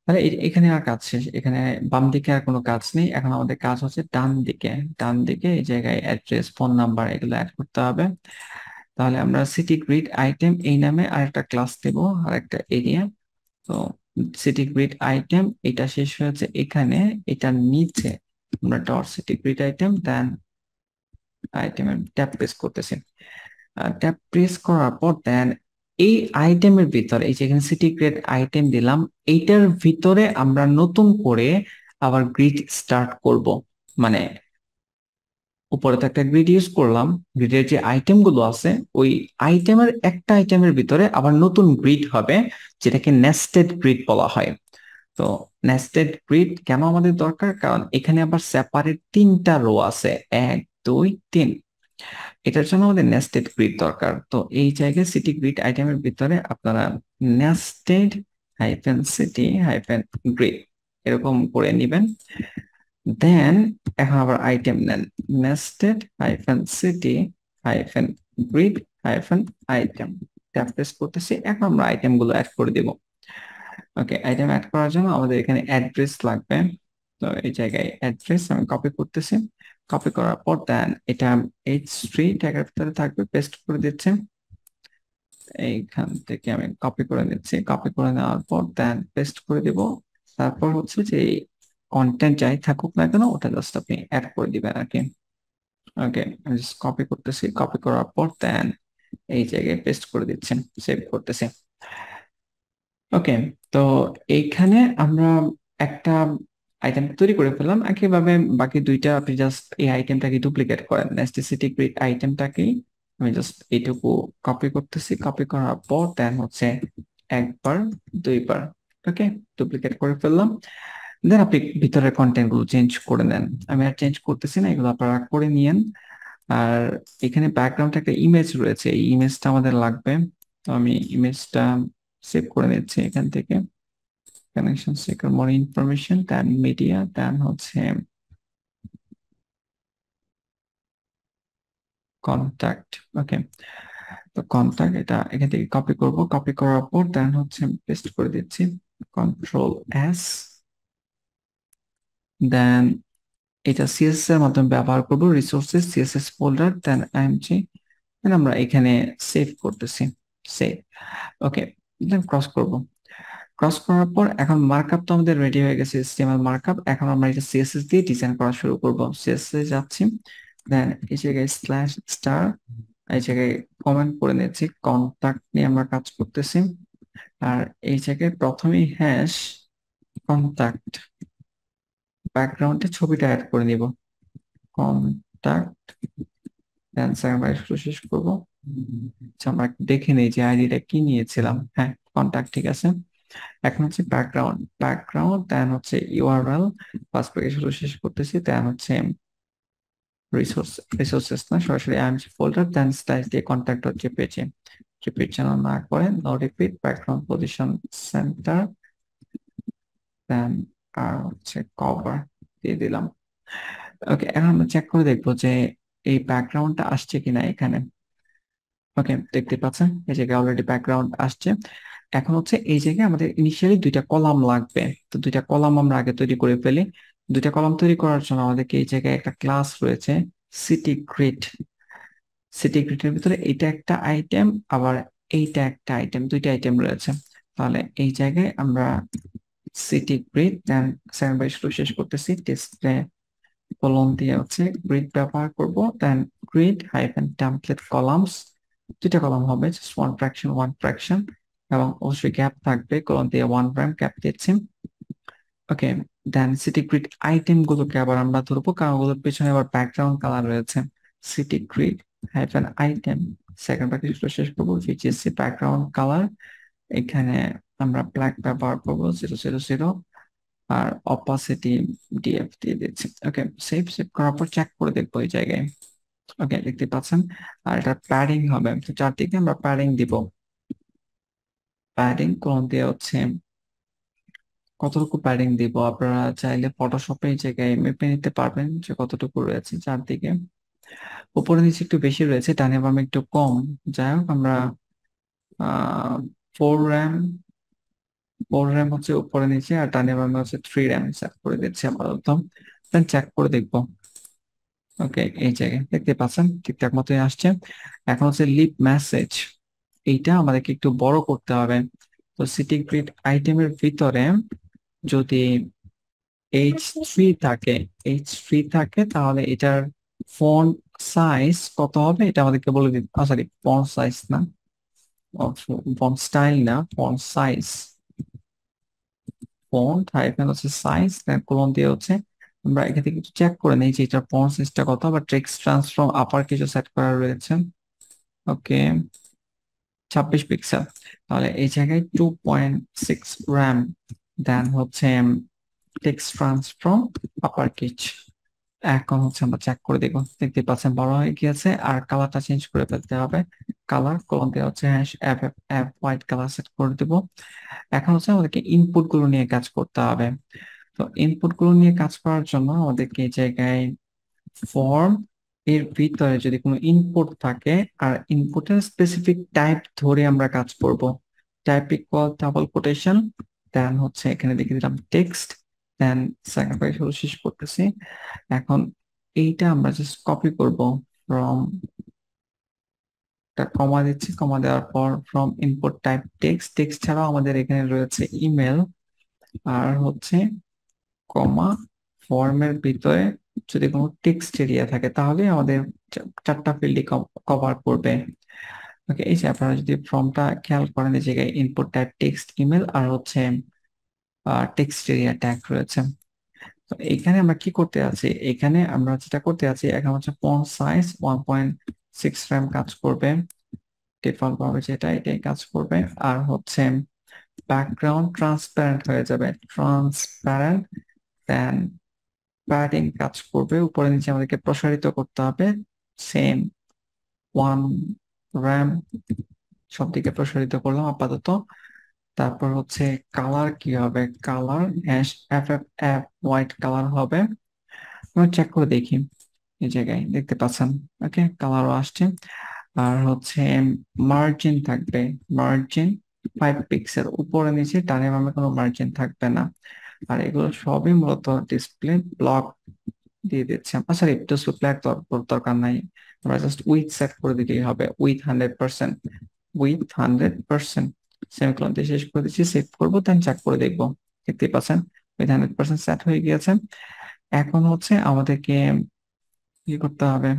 তাহলে এখানে আর কাজ শেষ। এখানে বাম দিকে আর কোনো কাজ নেই, এখন আমাদের কাজ হচ্ছে ডান দিকে। ডান দিকে এই জায়গায় অ্যাড্রেস, ফোন নাম্বার এগুলো অ্যাড করতে হবে। তাহলে আমরা সিটি গ্রিড আইটেম এই নামে আরেকটা ক্লাস দেবো, আর একটা এরিয়া। তো সিটি গ্রিড আইটেম এটা শেষ হয়েছে এখানে, এটার নিচে আমরা ডট সিটি গ্রিড আইটেম দেন আইটেমের ট্যাব প্রেস করতেছি। ট্যাব প্রেস করার পর দেন এই আইটেমের ভিতরে, এই যে এখানে সিটি গ্রিড আইটেম দিলাম, এইটার ভিতরে আমরা নতুন করে আবার গ্রিড স্টার্ট করব। মানে উপরে তো একটা গ্রিড ইউজ করলাম, গ্রিডের যে আইটেম গুলো আছে ওই আইটেমের একটা আইটেমের ভিতরে আবার নতুন গ্রিড হবে, যেটাকে নেস্টেড গ্রিড বলা হয়। তো নেস্টেড গ্রিড কেন আমাদের দরকার, কারণ এখানে আবার সেপারেট 3টা রো আছে, 1 2 3। এটার জন্য আমাদের নেস্টেড গ্রিড দরকার। তো এই জায়গায় সিটি গ্রিড আইটেমের ভিতরে আপনারা nested hyphen city hyphen grid এরকম করে নিবেন। দেন এখন আবার আইটেম নেন, nested hyphen city hyphen grid hyphen item. Tab press করতেছি, এখন আমরা আইটেম গুলো অ্যাড করে দিব। ওকে, আইটেম অ্যাড করার জন্য আমাদের এখানে অ্যাড্রেস লাগবে। তো এই জায়গায় অ্যাড্রেস আমি কপি করতেছি। কপি করার পর দেন এটা H3 ট্যাগের ভিতরে থাকবে, পেস্ট করে দিচ্ছি। এইখান থেকে আমি কপি করে নিচ্ছি, কপি করে নেওয়ার পর দেন পেস্ট করে দিব। তারপর হচ্ছে যে কন্টেন্ট যাই থাকুক না কেন ওটা জাস্ট আপনি অ্যাড করে দিবেন আর কি। ওকে, আমি জাস্ট কপি করতেছি, কপি করার পর দেন এই জায়গায় পেস্ট করে দিচ্ছি, সেভ করতেছি। ওকে, তো এইখানে আমরা একটা আইটেম তৈরি করে ফেললাম। একইভাবে বাকি দুইটা আপনি জাস্ট এই আইটেমটাকে ডুপ্লিকেট করেন, নেসেসিটি গ্রিড আইটেমটাকেই আমি জাস্ট এইটুকু কপি করতেছি। কপি করার পর দেন হচ্ছে একবার দুইবার, ওকে, ডুপ্লিকেট করে ফেললাম। দেন আপনি ভিতরের কন্টেন্ট গুলো চেঞ্জ করে নেন। আমি আর চেঞ্জ করতেছি না, এগুলো আপনারা করে নিয়েন। আর এখানে ব্যাকগ্রাউন্ডে একটা ইমেজ রয়েছে, এই ইমেজটা আমাদের লাগবে। তো আমি ইমেজটা সেভ করে নিচ্ছি এখান থেকে, কানেকশন সিকিউর, মোর ইনফরমেশন, দেন মিডিয়া, দেন হচ্ছে কন্ট্যাক্ট। ওকে, তো কন্ট্যাক্ট এটা এখান থেকে কপি করব, কপি করার পর দেন হচ্ছে পেস্ট করে দিচ্ছি, কন্ট্রোল এস। দেন এটা সিএসএস এর মাধ্যমে ব্যবহার করব, রিসোর্সেস সিএসএস ফোল্ডার, দেন আইএমজি, দেন আমরা এখানে সেভ করতেছি, সেভ। ওকে, দেন ক্রস করব। ক্রস করার পর এখন মার্কআপ তো আমাদের রেডি হয়ে গেছে, HTML মার্কআপ। এখন আমরা এটা সিএসএস দিয়ে ডিজাইন করা শুরু করব। সিএসএস যাচ্ছি, দেন এই জায়গায় স্ল্যাশ স্টার, এই জায়গায় কমেন্ট করে নিচ্ছি, কন্টাক্ট নিয়ে আমরা কাজ করতেছি। আর এই জায়গায় প্রথমেই হ্যাশ কন্টাক্ট, ব্যাকগ্রাউন্ডে ছবিটা অ্যাড করে নিব, কন্টাক্ট, দেন সেকেন্ড বাই শুরু শেষ করবো। আচ্ছা, আমরা দেখে নেই যে আইডিটা কি নিয়েছিলাম। হ্যাঁ, কন্টাক্ট ঠিক আছে। এখন হচ্ছে ব্যাকগ্রাউন্ড, ব্যাকগ্রাউন্ড দেন হচ্ছে ইউআরএল, ফার্স্ট পেজে শুরু শেষ করতেছি, দেন হচ্ছে রিসোর্সেস না, সরাসরি আইএমজি ফোল্ডার, দেন স্ল্যাশ দিয়ে কন্টাক্ট হচ্ছে পেজে। রিপিট যেন না করেন, no repeat, background position centre, then আর হচ্ছে কভার দিয়ে দিলাম। ওকে, এখন আমরা চেক করে দেখবো যে এই ব্যাকগ্রাউন্ডটা আসছে কিনা এখানে। ওকে, দেখতে পাচ্ছেন এই জায়গায় অলরেডি ব্যাকগ্রাউন্ড আসছে। এখন হচ্ছে এই জায়গায় আমাদের ইনিশিয়ালি দুইটা কলাম লাগবে, তো দুইটা কলাম আমরা আগে তৈরি করে ফেলি। দুইটা কলাম তৈরি করার জন্য আমাদেরকে এই জায়গায় একটা ক্লাস রয়েছে সিটি গ্রিড। সিটি গ্রিডের ভিতরে এইটা একটা আইটেম, আবার এইটা একটা আইটেম, দুইটা আইটেম রয়েছে। তাহলে এই জায়গায় আমরা সিটি গ্রিড দেন সেকেন্ড বাই শুরু শেষ করতেছি, ডিসপ্লে কলম দিয়ে হচ্ছে গ্রিড ব্যবহার করব, দেন গ্রিড হাইফেন টেমপ্লেট কলামস, দুইটা কলাম হবে, জাস্ট ওয়ান ফ্র্যাকশন এবং অবশ্যই গ্যাপ থাকবে, কলম দিয়ে 1' গ্যাপ দিচ্ছি। ওকে, দেন সিটি গ্রিড আইটেম গুলোকে আবার আমরা ধরবো, কারণ ওগুলোর পেছনে আবার ব্যাকগ্রাউন্ড কালার রয়েছে। City grid hyphen item, second bracket শেষ করবো, which is the background colour. এখানে আমরা ব্ল্যাক ব্যবহার করবো 000, আর অপাসিটি ডিএফ দিয়ে দিচ্ছি। ওকে, সেভ করার পর চেক করে দেখবো এই জায়গায়। ওকে, দেখতে পাচ্ছেন। আর এটা প্যাডিং হবে, তো চারদিকে আমরা প্যাডিং দিব। প্যাডিং কোন দিয়ে হচ্ছে কতটুকু প্যাডিং দিব, আপনারা চাইলে ফটোশপে এই জায়গায় মেপে নিতে পারবেন যে কতটুকু রয়েছে চারদিকে। উপরে নিচে একটু বেশি রয়েছে, ডানে বামে একটু কম। যাই হোক, আমরা 4 RAM, 4 RAM হচ্ছে উপরে নিচে, আর ডানে বামে হচ্ছে 3 RAM সেট করে দিচ্ছি আপাতত। দেন চেক করে দেখবো। ওকে, এই জায়গায় দেখতে পাচ্ছেন ঠিকঠাক মতোই আসছে। এখন হচ্ছে লিভ মেসেজ, এইটা আমাদেরকে একটু বড় করতে হবে। তো সিটি গ্রিড আইটেমের ভিতরে যদি H3 থাকে, H3 থাকে, তাহলে এটার ফন্ট সাইজ কত হবে এটা আমাদেরকে বলে দিতে, সরি ফন্ট সাইজ না, ফন্ট স্টাইল না, ফন্ট সাইজ। ফন্ট হাইফেন হচ্ছে সাইজ, কোলন দিয়ে হচ্ছে আমরা এখান থেকে চেক করে নেই যে এটার ফন্ট সাইজটা কত। বা টেক্সট ট্রান্সফর্ম আপার কিছু সেট করা রয়েছে। ওকে, 26 পিক্সেল, তাহলে এই জায়গায় 2.6 RAM। দেন হচ্ছে টেক্সট ট্রান্সফর্ম আপার কিচ। এখন হচ্ছে আমরা চেক করে দেখবো, দেখতে পাচ্ছেন বড় হয়ে গিয়েছে। আর কালারটা চেঞ্জ করে ফেলতে হবে, কালার কোলন দিয়ে হচ্ছে এফ হোয়াইট কালার সেট করে দিব। এখন হচ্ছে আমাদেরকে ইনপুট গুলো নিয়ে কাজ করতে হবে। তো ইনপুট গুলো নিয়ে কাজ করার জন্য আমাদেরকে এই জায়গায় ফর্ম এর ভিতরে যদি কোনো ইনপুট থাকে, আর ইনপুটের স্পেসিফিক টাইপ ধরে আমরা কাজ করব। টাইপ ইকুয়াল ডাবল কোটেশন, দেন হচ্ছে এখানে লিখে দিলাম টেক্সট, দেন সেকেন্ড ব্র্যাকেট শুরু শেষ করতেছি। এখন এইটা আমরা জাস্ট কপি করব ফ্রম, কমা দিচ্ছি, কমা দেওয়ার পর from input type text. Text ছাড়াও আমাদের এখানে রয়েছে ইমেল, আর হচ্ছে কমা ফর্মের ভিতরে যদি কোনো টেক্সট এরিয়া থাকে তাহলে আমাদের চারটা ফিল্ডই কভার করবে। ওকে, এই যে আপনারা যদি ফর্মটা খেয়াল করেন, এই জায়গায় ইনপুট টাইপ টেক্সট, ইমেল, আর হচ্ছে টেক্সট এরিয়া ট্যাগ রয়েছে। তো এখানে আমরা কি করতে আছি, এখানে আমরা যেটা করতে আছি এখন হচ্ছে ফন্ট সাইজ 1.6 RAM কাজ করবে ডিফল্ট ভাবে, যেটা এটাই কাজ করবে। আর হচ্ছে ব্যাকগ্রাউন্ড ট্রান্সপারেন্ট হয়ে যাবে, ট্রান্সপারেন্ট। দেন প্যাডিং কাজ করবে, উপরে নিচে আমাদেরকে প্রসারিত করতে হবে সেম 1 RAM, সব দিকে প্রসারিত করলাম আপাতত। তারপর হচ্ছে কালার কি হবে, কালার এফ হোয়াইট কালার হবে। আমরা চেক করে দেখি, এই জায়গায় দেখতে পাচ্ছেন। ওকে, কালারও আসছে। আর হচ্ছে মার্জিন থাকবে, মার্জিন 5 পিক্সেল, উপরে নিচে ডানে বামে কোনো মার্জিন থাকবে না। আর এগুলো সবই মূলত ডিসপ্লে ব্লক দিয়ে দিচ্ছে। সরি, ডিসপ্লে ব্লক দরকার নাই, আমরা জাস্ট উইথ সেট করে দিলেই হবে, উইথ 100%, উইথ 100%। সেমিকোলন দিয়ে শেষ করে দিচ্ছি, সেভ করবো, দেন চেক করে দেখবো। দেখতে পাচ্ছেন উইথ 100% সেট হয়ে গিয়েছে। এখন হচ্ছে আমাদেরকে কি করতে হবে,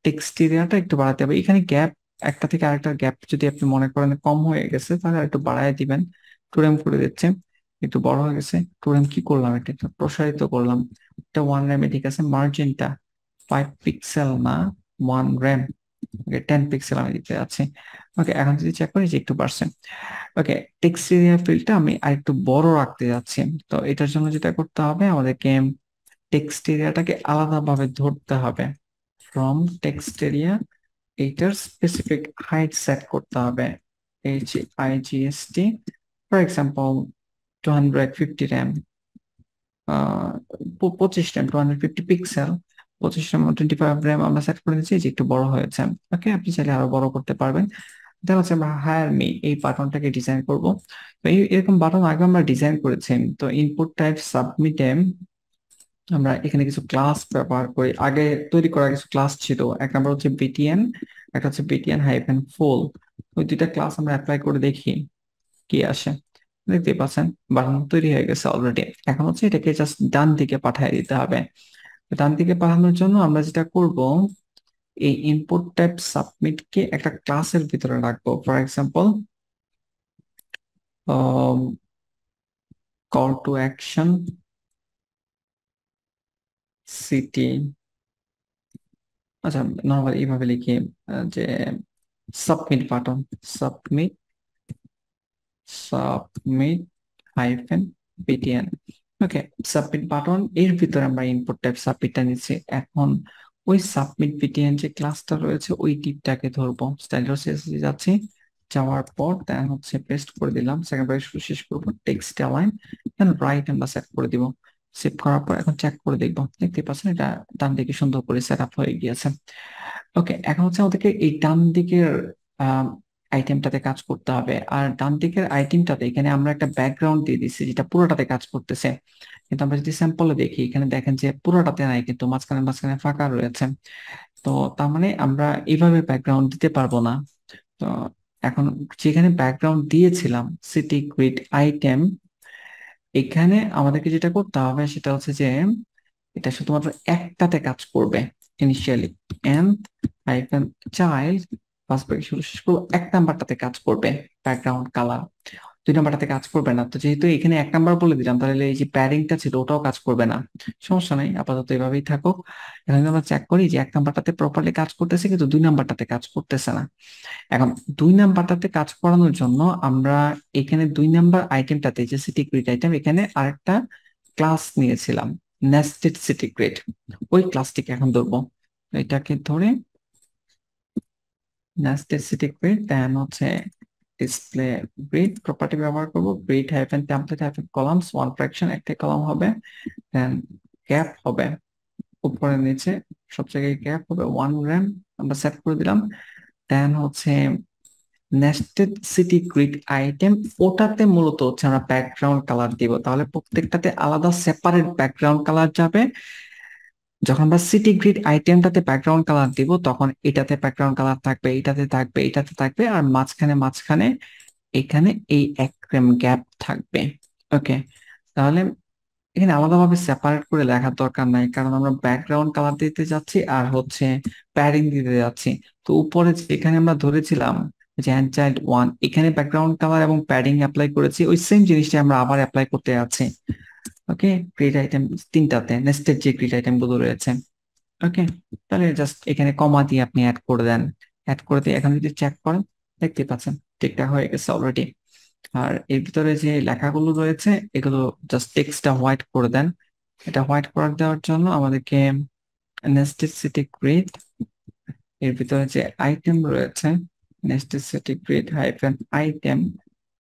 টেক্সট এরিয়াটা একটু বাড়াতে হবে। এখানে গ্যাপ, একটা থেকে আরেকটা গ্যাপ যদি আপনি মনে করেন কম হয়ে গেছে, তাহলে একটু বাড়ায় দিবেন। 2 RAM করে দিচ্ছে, একটু বড় হয়ে গেছে। 2 RAM কি করলাম, এটা একটু প্রসারিত করলাম। এটা 1 RAM ঠিক আছে, মার্জিনটা 5 পিক্সেল না 1 RAM। ওকে, 10 পিক্সেল আমি দিতে যাচ্ছি। ওকে, এখন যদি চেক করি যে একটু বাড়ছে। ওকে, টেক্সট এরিয়া ফিল্ডটা আমি আরেকটু বড় রাখতে যাচ্ছি। তো এটার জন্য যেটা করতে হবে, আমাদেরকে টেক্সট এরিয়াটাকে আলাদাভাবে ধরতে হবে। ফ্রম টেক্সট এরিয়া এইটার স্পেসিফিক হাইট সেট করতে হবে, HIGST, for example 250 RAM, 25 RAM, 250 pixel, 25 RAM, 25 RAM আমরা সেট করে দিচ্ছি, যে একটু বড় হয়েছে। ওকে, আপনি চাইলে আরো বড় করতে পারবেন। দেখা যাচ্ছে আমরা হায়ার মি এই বাটনটাকে ডিজাইন করব। তো এরকম বাটন আগে আমরা ডিজাইন করেছি। তো ইনপুট টাইপ সাবমিটে আমরা এখানে কিছু ক্লাস ব্যবহার করি, আগে তৈরি করা কিছু ক্লাস ছিল। এক নাম্বার হচ্ছে বিটিএন, একটা হচ্ছে বিটিএন হাইফেন ফুল। ওই দুইটা ক্লাস আমরা অ্যাপ্লাই করে দেখি কি আসে। দেখতে পাচ্ছেন বাটন তৈরি হয়ে গেছে অলরেডি। এখন হচ্ছে এটাকে জাস্ট ডান দিকে পাঠিয়ে দিতে হবে। ডান দিকে পাঠানোর জন্য আমরা যেটা করব, এই ইনপুট টাইপ সাবমিট কে একটা ক্লাসের ভিতরে রাখবো। For example call to action CT, আচ্ছা নর্মাল এইভাবে লিখি যে submit button, submit submit hyphen BTN. Okay, submit button এর ভিতরে আমরা ইনপুট টাইপ সাবমিটটা নিচ্ছি। এখন ওই সাবমিট পিটিএন যে ক্লাসটা রয়েছে ওই টিপটাকে ধরবো, স্টাইল সিএসএস যাচ্ছি, যাওয়ার পর দেন হচ্ছে পেস্ট করে দিলাম, সেকেন্ড ব্রেস শেষ করবো, টেক্সট অ্যালাইন দেন রাইট আমরা সেট করে দিব। সেভ করার পর এখন চেক করে দেখবো, দেখতে পাচ্ছেন এটা ডান দিকে সুন্দর করে সেট আপ হয়ে গিয়েছে। ওকে, এখন হচ্ছে আমাদেরকে এই ডান দিকের আইটেমটাতে কাজ করতে হবে, আর ডান দিকের আইটেমটাতে এখানে আমরা একটা ব্যাকগ্রাউন্ড দিয়ে দিচ্ছি যেটা পুরোটাতে কাজ করতেছে। কিন্তু আমরা যদি স্যাম্পলে দেখি এখানে দেখেন যে পুরোটাতে নাই, কিন্তু মাঝখানে মাঝখানে ফাঁকা রয়েছে। তো তার মানে আমরা এইভাবে ব্যাকগ্রাউন্ড দিতে পারবো না। তো এখন যেখানে ব্যাকগ্রাউন্ড দিয়েছিলাম সিটি গ্রিড আইটেম, এখানে আমাদেরকে যেটা করতে হবে সেটা হচ্ছে যে এটা শুধুমাত্র একটাতে কাজ করবে initially, nth hyphen child first bracket শুরু শেষ করবো, এক নাম্বারটাতে কাজ করবে ব্যাকগ্রাউন্ড কালার, দুই নাম্বারটাতে কাজ করবে না। তো যেহেতু এখানে এক নাম্বার বলে দিলাম তাহলে এই যে প্যাডিংটা ছিল ওটাও কাজ করবে না, সমস্যা নাই, আপাতত এভাবেই থাকুক। এখন আমরা চেক করি যে এক নাম্বারটাতে প্রপারলি কাজ করতেছে কিন্তু দুই নাম্বারটাতে কাজ করতেছে না। এখন দুই নাম্বারটাতে কাজ করানোর জন্য আমরা এখানে দুই নাম্বার আইটেমটাতে যে সিটি গ্রিড আইটেম, এখানে আরেকটা ক্লাস নিয়েছিলাম নেস্টেড সিটি গ্রিড, ওই ক্লাসটিকে এখন ধরবো। এটাকে ধরে নেস্টেড সিটি গ্রিড দেন হচ্ছে ডিসপ্লে গ্রিড প্রপার্টি ব্যবহার করব, grid hyphen template hyphen columns one fraction, একটা কলাম হবে, দেন গ্যাপ হবে উপরে নিচে সব জায়গায় গ্যাপ হবে, ওয়ান র্যাম আমরা সেট করে দিলাম। দেন হচ্ছে নেস্টেড সিটি গ্রিড আইটেম, ওটাতে মূলত হচ্ছে আমরা ব্যাকগ্রাউন্ড কালার দিব, তাহলে প্রত্যেকটাতে আলাদা সেপারেট ব্যাকগ্রাউন্ড কালার যাবে। যখন আমরা সিটি গ্রিড আইটেমটাতে ব্যাকগ্রাউন্ড কালার দিব তখন এটাতে ব্যাকগ্রাউন্ড কালার থাকবে, এটাতে থাকবে, এটাতে থাকবে, আর মাঝখানে মাঝখানে এখানে এই এক গ্যাপ থাকবে। ওকে, তাহলে এখানে আলাদাভাবে সেপারেট করে লেখার দরকার নাই, কারণ আমরা ব্যাকগ্রাউন্ড কালার দিতে যাচ্ছি আর হচ্ছে প্যাডিং দিতে যাচ্ছি। তো উপরে যেখানে আমরা ধরেছিলাম যে চাইল্ড ওয়ান, এখানে ব্যাকগ্রাউন্ড কালার এবং প্যাডিং অ্যাপ্লাই করেছি, ওই সেম জিনিসটা আমরা আবার অ্যাপ্লাই করতে যাচ্ছি। ওকে, গ্রিড আইটেম তিনটাতে নেস্টেড যে গ্রিড আইটেম গুলো রয়েছে। ওকে, তাহলে জাস্ট এখানে কমা দিয়ে আপনি অ্যাড করে দেন, অ্যাড করে দিয়ে এখন যদি চেক করেন দেখতে পাচ্ছেন ঠিকঠাক হয়ে গেছে অলরেডি। আর এর ভিতরে যে লেখাগুলো রয়েছে এগুলো জাস্ট টেক্সটটা হোয়াইট করে দেন। এটা হোয়াইট করে দেওয়ার জন্য আমাদেরকে নেস্টেড সিটি গ্রিড এর ভিতরে যে আইটেম রয়েছে nested CT grid hyphen item,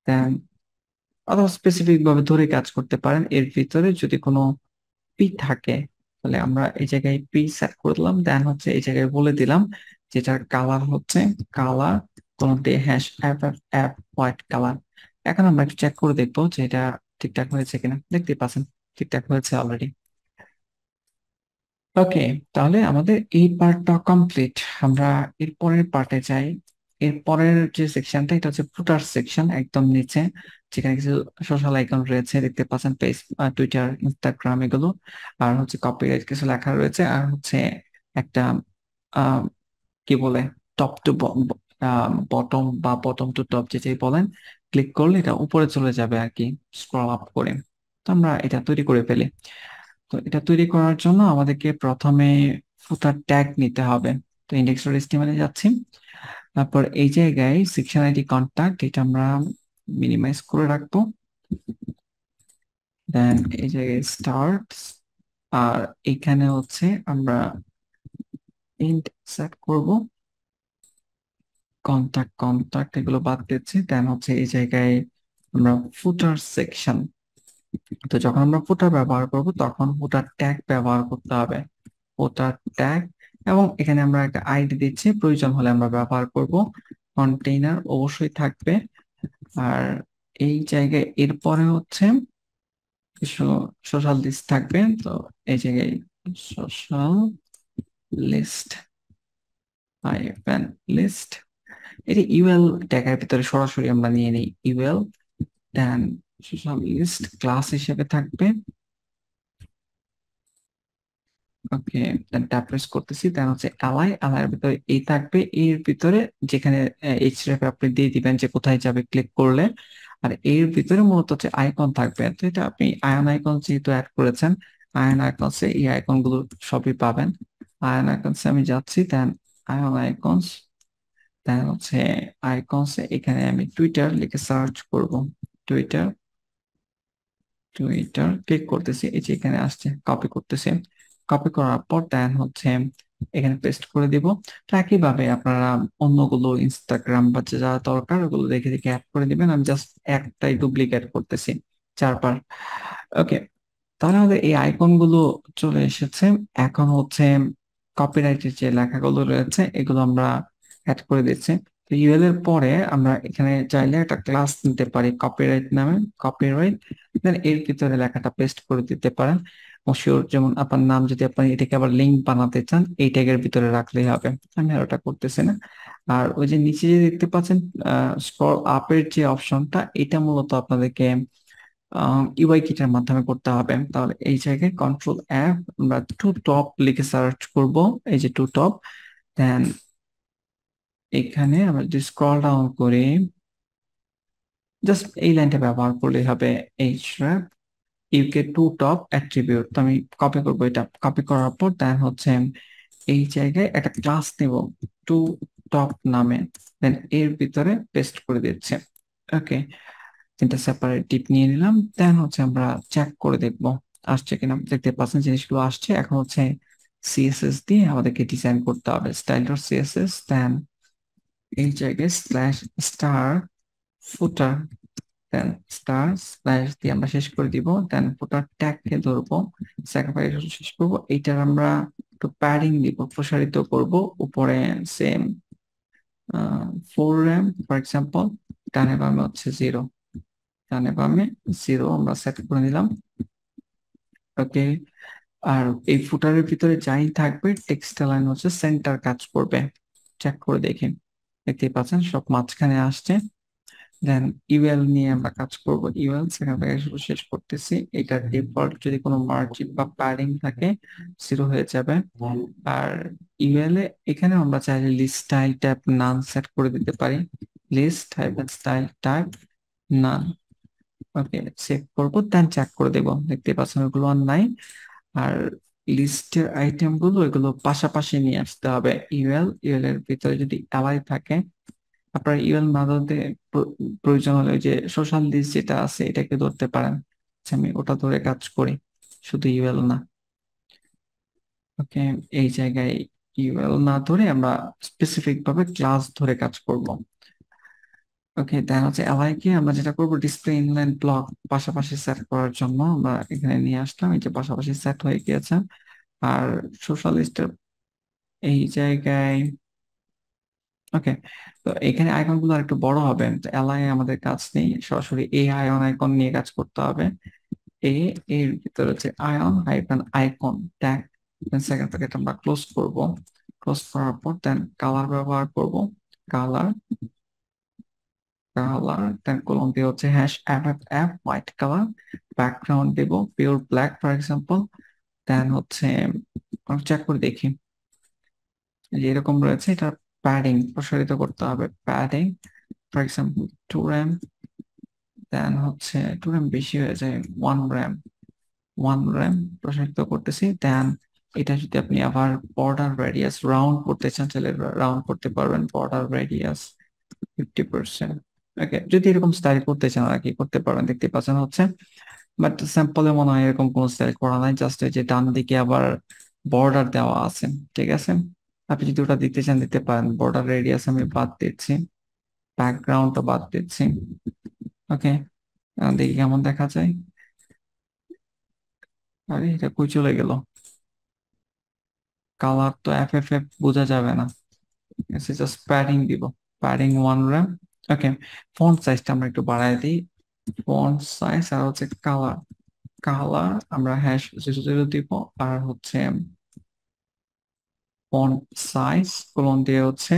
then অথবা স্পেসিফিক ভাবে ধরে কাজ করতে পারেন। এর ভিতরে যদি কোনো পি থাকে তাহলে আমরা এই জায়গায় পি সেট করে দিলাম, দেন হচ্ছে এই জায়গায় বলে দিলাম যেটার কালার হচ্ছে কালার কোনটি hash app app white colour. এখন আমরা একটু চেক করে দেখবো যে এটা ঠিকঠাক হয়েছে কিনা, দেখতে পাচ্ছেন ঠিকঠাক হয়েছে অলরেডি। ওকে, তাহলে আমাদের এই পার্টটা কমপ্লিট। আমরা এর পরের পার্টে যাই। এর পরের যে সেকশনটা এটা হচ্ছে ফুটার সেকশন, একদম নিচে যেখানে কিছু সোশ্যাল আইকন রয়েছে দেখতে পাচ্ছেন, পেজ টুইটার ইনস্টাগ্রাম এগুলো, আর হচ্ছে কপিরাইট কিছু লেখা রয়েছে, আর হচ্ছে একটা কি বলে টপ টু বটম বা বটম টু টপ যেটাই বলেন, ক্লিক করলে এটা উপরে চলে যাবে আর কি স্ক্রল আপ করে। তো আমরা এটা তৈরি করে ফেলি। তো এটা তৈরি করার জন্য আমাদেরকে প্রথমে ফুটার ট্যাগ নিতে হবে। তো ইন্ডেক্স ডট এইচটিএমএল এ যাচ্ছি, তারপর এই জায়গায় সেকশন আইডি কন্টাক্ট এটা আমরা মিনিমাইজ করে রাখবো, দেন এই জায়গায় স্টার্ট, আর এখানে হচ্ছে আমরা ইন্ট সেট করব, কন্টাক্ট কন্টাক্ট এগুলো বাদ দিচ্ছি, দেন হচ্ছে এই জায়গায় আমরা ফুটার সেকশন। তো যখন আমরা ফুটার ব্যবহার করব তখন ফুটার ট্যাগ ব্যবহার করতে হবে, ফুটার ট্যাগ, এবং এখানে আমরা একটা আইডি দিচ্ছি, প্রয়োজন হলে আমরা ব্যবহার করব, কন্টেইনার অবশ্যই থাকবে। আর এই জায়গায় এরপরে হচ্ছে কিছু সোশ্যাল লিস্ট থাকবে, তো এই জায়গায় সোশ্যাল লিস্ট হাইফেন লিস্ট, এটি ইউএল ট্যাগের ভিতরে সরাসরি আমরা নিয়ে নিই UL, then social list class হিসেবে থাকবে। ওকে, দেন ট্যাব প্রেস করতেছি, দেন হচ্ছে অ্যালাই, অ্যালাইয়ের ভিতরে এই থাকবে, এর ভিতরে যেখানে এইচরেফ আপনি দিয়ে দিবেন যে কোথায় যাবে ক্লিক করলে, আর এর ভিতরে মূলত হচ্ছে আইকন থাকবে। তো এটা আপনি আয়ন আইকন যেহেতু অ্যাড করেছেন আয়ন আইকনসে এই আইকন গুলো সবই পাবেন। আয়ন আইকনসে আমি যাচ্ছি, দেন আয়ন আইকনস, দেন হচ্ছে আইকনসে এখানে আমি টুইটার লিখে সার্চ করব। টুইটার, টুইটার ক্লিক করতেছি, এই যে এখানে আসছে, কপি করতেছি। কপি করার পর দেন হচ্ছে এখানে পেস্ট করে দিব। তো একইভাবে আপনারা অন্যগুলো ইনস্টাগ্রাম বা যা দরকার ওগুলো দেখে দেখে অ্যাড করে দিবেন। আমি জাস্ট একটাই ডুপ্লিকেট করতেছি, 4 বার। ওকে, তাহলে আমাদের এই আইকন গুলো চলে এসেছে। এখন হচ্ছে কপিরাইটের যে লেখাগুলো রয়েছে এগুলো আমরা অ্যাড করে দিচ্ছি। তো ইউএল এর পরে আমরা এখানে চাইলে একটা ক্লাস নিতে পারি কপিরাইট নামে, কপিরাইট, দেন এর ভিতরে লেখাটা পেস্ট করে দিতে পারেন। শিওর, যেমন আপনার নাম যদি আপনি এটাকে আবার লিঙ্ক বানাতে চান এই ট্যাগের ভিতরে রাখলেই হবে। আমি আর ওটা করতেছি না। আর ওই যে নিচে যে দেখতে পাচ্ছেন স্ক্রল আপের যে অপশনটা, এটা মূলত আপনাদেরকে ইউআই কিটের মাধ্যমে করতে হবে। তাহলে এই জায়গায় কন্ট্রোল এফ, আমরা টু টপ লিখে সার্চ করব, এই যে টু টপ। দেন এখানে আমরা যদি স্ক্রল ডাউন করি, জাস্ট এই লাইনটা ব্যবহার করলেই হবে, এইচ র্যাপ ইউকে টু টপ অ্যাট্রিবিউট। তো আমি কপি করবো, এটা কপি করার পর দেন হচ্ছে এই জায়গায় একটা ক্লাস নেব টু টপ নামে, দেন এর ভিতরে পেস্ট করে দিচ্ছে। ওকে, 3টা সেপারেট টিপ নিয়ে নিলাম। দেন হচ্ছে আমরা চেক করে দেখব আসছে কিনা। দেখতে পাচ্ছেন জিনিসগুলো আসছে। এখন হচ্ছে সিএসএস দিয়ে আমাদেরকে ডিজাইন করতে হবে, স্টাইল ডট সিএসএস, দেন এই জায়গায় স্ল্যাশ স্টার ফুটার, দেন স্টার স্ল্যাশ দিয়ে আমরা শেষ করে দিব। দেন ফুটার ট্যাগকে ধরবো, স্যাক্রিফাইস শেষ করবো। এইটার আমরা একটু প্যাডিং দিব, প্রসারিত করব উপরে সেম 4 র্যাম ফর এক্সাম্পল, ডানে বামে হচ্ছে 0, ডানে বামে 0 আমরা সেট করে নিলাম। ওকে, আর এই ফুটারের ভিতরে যাই থাকবে টেক্সট লাইন হচ্ছে সেন্টার কাজ করবে। চেক করে দেখেন, দেখতেই পাচ্ছেন সব মাঝখানে আসছে। দেন ইউএল নিয়ে আমরা কাজ করব। ইউএল সেখানে শেষ করতেছি। এটা ডিফল্ট যদি কোনো মার্জিন বা প্যাডিং থাকে 0 হয়ে যাবে। আর ইউএল এ এখানে আমরা চাইলে লিস্ট স্টাইল ট্যাব নান সেট করে দিতে পারি, লিস্ট স্টাইল ট্যাব নান। ওকে, সেভ করবো, দেন চেক করে দেবো। দেখতে পাচ্ছেন ওগুলো আর নাই। আর লিস্টের আইটেম গুলো এগুলো পাশাপাশি নিয়ে আসতে হবে। ইউএল এর ভিতরে যদি অ্যালাই থাকে, আপনার ইউএল না ধরতে প্রয়োজন হলে ওই যে সোশ্যাল লিস্ট যেটা আছে এটাকে ধরতে পারেন। আচ্ছা, আমি ওটা ধরে কাজ করি, শুধু ইউএল না। ওকে, এই জায়গায় ইউএল না ধরে আমরা স্পেসিফিক ভাবে ক্লাস ধরে কাজ করব। ওকে, দেন হচ্ছে অ্যালাই কে আমরা যেটা করব, ডিসপ্লে ইনলাইন ব্লক পাশাপাশি সেট করার জন্য আমরা এখানে নিয়ে আসলাম, এই যে পাশাপাশি সেট হয়ে গিয়েছে। আর সোশ্যাল লিস্টের এই জায়গায়, ওকে, তো এখানে আইকন গুলো একটু বড় হবে। তো এলআই আমাদের কাজ নেই, সরাসরি এ আয়ন আইকন নিয়ে কাজ করতে হবে। এর ভিতরে হচ্ছে ion hyphen icon tag, second packet আমরা ক্লোজ করব। ক্লোজ করার পর দেন কালার ব্যবহার করব, কালার, কালার দেন কলম দিয়ে হচ্ছে hash F F F white colour, background দেব pure black for example. Then হচ্ছে চেক করে দেখি যে এরকম রয়েছে, এটা প্যাডিং প্রসারিত করতে হবে, প্যাডিং ফর এক্সাম্পল 2 র্যাম, দেন হচ্ছে 2 র্যাম বেশি হয়ে যায়, 1 র্যাম, 1 র্যাম প্রসারিত করতেছি। দেন এটা যদি আপনি আবার বর্ডার রেডিয়াস রাউন্ড করতে চান তাহলে রাউন্ড করতে পারবেন, বর্ডার রেডিয়াস 50%। ওকে, যদি এরকম স্টাইল করতে চান আর কি করতে পারবেন, দেখতে পাচ্ছেন হচ্ছে। বাট স্যাম্পলে মনে হয় এরকম কোনো স্টাইল করা নাই, জাস্ট ওই যে ডান দিকে আবার বর্ডার দেওয়া আছে। ঠিক আছে, আপনি যদি ওটা দিতে চান দিতে পারেন। বর্ডার রেডিয়াস আমি বাদ দিচ্ছি, ব্যাকগ্রাউন্ডটা বাদ দিচ্ছি। ওকে, দেখি কেমন দেখা যায়। আরে এটা কই চলে গেল, কালার তো এফ এফ এফ বোঝা যাবে না। জাস্ট প্যাডিং দিব, প্যাডিং 1 র্যাম। ওকে, ফন্ট সাইজটা আমরা একটু বাড়াই দিই, ফন্ট সাইজ। আর হচ্ছে কালার, কালার আমরা হ্যাশ 00 দিব। আর হচ্ছে ফন্ট সাইজ কোলন দিয়ে হচ্ছে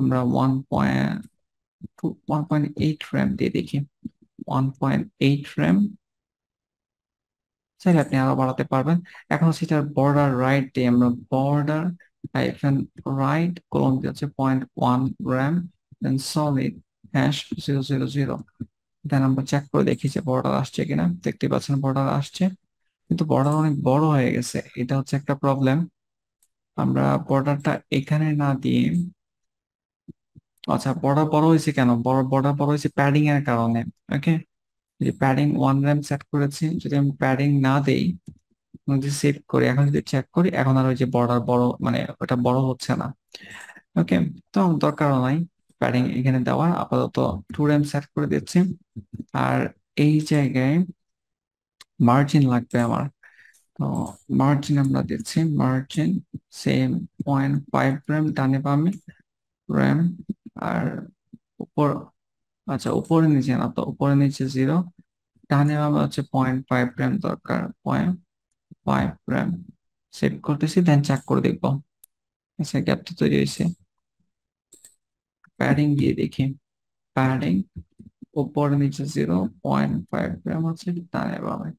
আমরা 1.8 র্যাম দিয়ে দেখি, 1.8 র্যাম। চাইলে আপনি আরো বাড়াতে পারবেন। এখন সেটার বর্ডার রাইট দিয়ে আমরা বর্ডার হাইফেন রাইট কোলন দিয়ে হচ্ছে 0.1 র্যাম, দেন সলিড হ্যাশ 000। দেন আমরা চেক করে দেখি যে বর্ডার আসছে কিনা। দেখতে পাচ্ছেন বর্ডার আসছে। কিন্তু বর্ডার অনেক বড় হয়ে গেছে, এটা হচ্ছে একটা প্রবলেম। আমরা বর্ডারটা এখানে না দিয়ে, আচ্ছা বর্ডার বড় হয়েছে কেন, বর্ডার বড় হয়েছে প্যাডিং এর কারণে। ওকে, যে প্যাডিং 1 RAM সেট করেছি, যদি আমি প্যাডিং না দেই, যদি সেভ করি, এখন যদি চেক করি, এখন আর ওই যে বর্ডার বড় মানে ওটা বড় হচ্ছে না। ওকে, তো আমার দরকারও নাই প্যাডিং এখানে দেওয়ার, আপাতত 2 RAM সেট করে দিচ্ছি। আর এই জায়গায় মার্জিন লাগবে আমার, তো মার্জিন আমরা দিচ্ছি, মার্জিন সেম 0.5 RAM ডানে বামে র্যাম। আর উপর, আচ্ছা উপরে নিচে না, তো উপরে নিচে 0, ডানে বামে হচ্ছে 0.5 RAM দরকার, 0.5 RAM। সেভ করতেছি, দেন চেক করে দেখবো। আচ্ছা গ্যাপ তো তৈরি হয়েছে, প্যাডিং দিয়ে দেখি, প্যাডিং উপরে নিচে 0.5 RAM হচ্ছে ডানে বামে,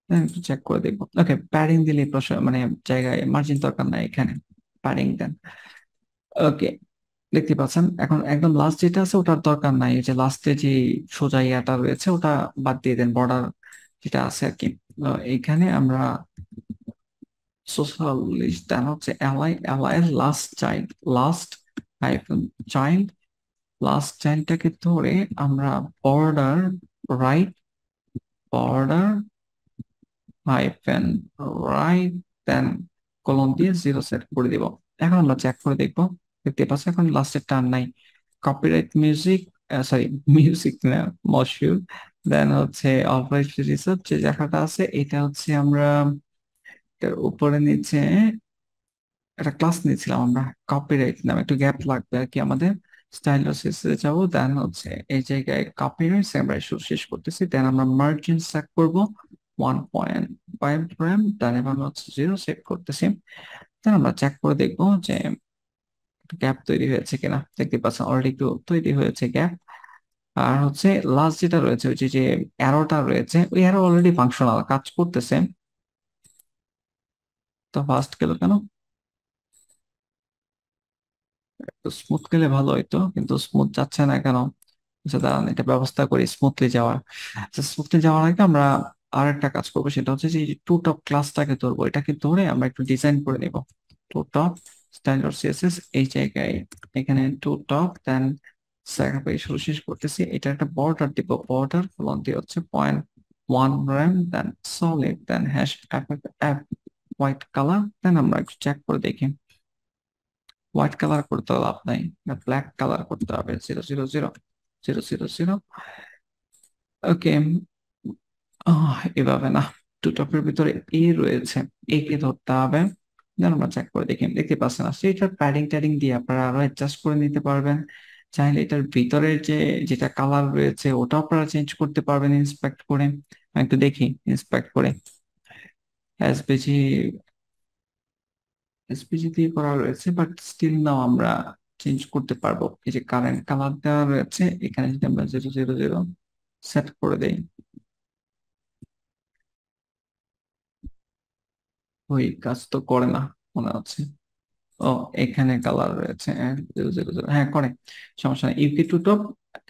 দেন একটু চেক করে দেখবো। ওকে, প্যাডিং দিলে মানে জায়গায় মার্জিন দরকার নাই, এখানে প্যাডিং দেন। ওকে, দেখতে পাচ্ছেন এখন একদম লাস্ট যেটা আছে ওটার দরকার নাই, এই যে লাস্টে যে সোজা ইয়াটা রয়েছে ওটা বাদ দিয়ে দেন, বর্ডার যেটা আছে আর কি। এইখানে আমরা সোশ্যাল লিস্ট, দেন হচ্ছে ally, ally last child, last hyphen child, last চাইল্ডটাকে ধরে আমরা border right, border hyphen right, then colon দিয়ে 0 সেট করে দিব। এখন আমরা চেক করে দেখবো, দেখতে পাচ্ছি এখন লাস্টের টার্ন নাই। কপিরাইট মিউজিক, সরি মিউজিক না, মশিউর, দেন হচ্ছে অথরাইজড রিসার্চ যে লেখাটা আছে এটা হচ্ছে আমরা এটার উপরে নিচে একটা ক্লাস নিয়েছিলাম আমরা, কপিরাইট নামে, একটু গ্যাপ লাগবে আর কি আমাদের। স্টাইলোসিসে যাবো, দেন হচ্ছে এই জায়গায় কপিরাইট আমরা শেষ করতেছি, দেন আমরা মার্জিন সেট করবো 1.5 RAM, দেন এভাবে হচ্ছে 0 সেট করতেছি। দেন আমরা চেক করে দেখবো যে গ্যাপ তৈরি হয়েছে কিনা, দেখতে পাচ্ছেন অলরেডি একটু তৈরি হয়েছে গ্যাপ। আর হচ্ছে লাস্ট যেটা রয়েছে ওই যে অ্যারোটা রয়েছে, ওই অ্যারো অলরেডি ফাংশনাল কাজ করতেছে। তো ফাস্ট গেল কেন, একটু স্মুথ গেলে ভালো হইতো, কিন্তু স্মুথ যাচ্ছে না কেন। আচ্ছা দাঁড়ান, এটা ব্যবস্থা করি স্মুথলি যাওয়ার। আচ্ছা স্মুথলি যাওয়ার আগে আমরা আর একটা কাজ করবো, সেটা হচ্ছে যে টু টপ ক্লাসটাকে ধরবো, এটাকে ধরে আমরা একটু ডিজাইন করে নিব। To top style dot CSS, এই জায়গায় এখানে টু টপ, দেন স্যাক্রিফাইস শেষ করতেছি, এটা একটা বর্ডার দিব, বর্ডার ফলন দিয়ে হচ্ছে 0.1 RAM, দেন সলিড, দেন হ্যাশ অ্যাপ হোয়াইট কালার, দেন আমরা একটু চেক করে দেখি। হোয়াইট কালার করতে লাভ নাই, ব্ল্যাক কালার করতে হবে, 0 0 0 0 0 0। ওকে, এভাবে না, টু টপের ভিতরে এ রয়েছে, এ কে ধরতে হবে। দেন আমরা চেক করে দেখি, দেখতে পাচ্ছেন না সেটার প্যাডিং ট্যাডিং দিয়ে আপনারা আরো অ্যাডজাস্ট করে নিতে পারবেন। চাইলে এটার ভিতরে যেটা কালার রয়েছে ওটাও আপনারা চেঞ্জ করতে পারবেন ইন্সপেক্ট করে। আমি একটু দেখি ইন্সপেক্ট করে, এসপিজি, এসপিজি দিয়ে করা রয়েছে, বাট স্টিল নাও আমরা চেঞ্জ করতে পারবো। এই যে কারেন্ট কালার দেওয়া রয়েছে এখানে, যদি আমরা 0 0 0 সেট করে দেই, ওই কাজ তো করে না মনে হচ্ছে। ও, এখানে কালার রয়েছে 0 0 0, হ্যাঁ করে, সমস্যা নেই। ইউকে টু টপ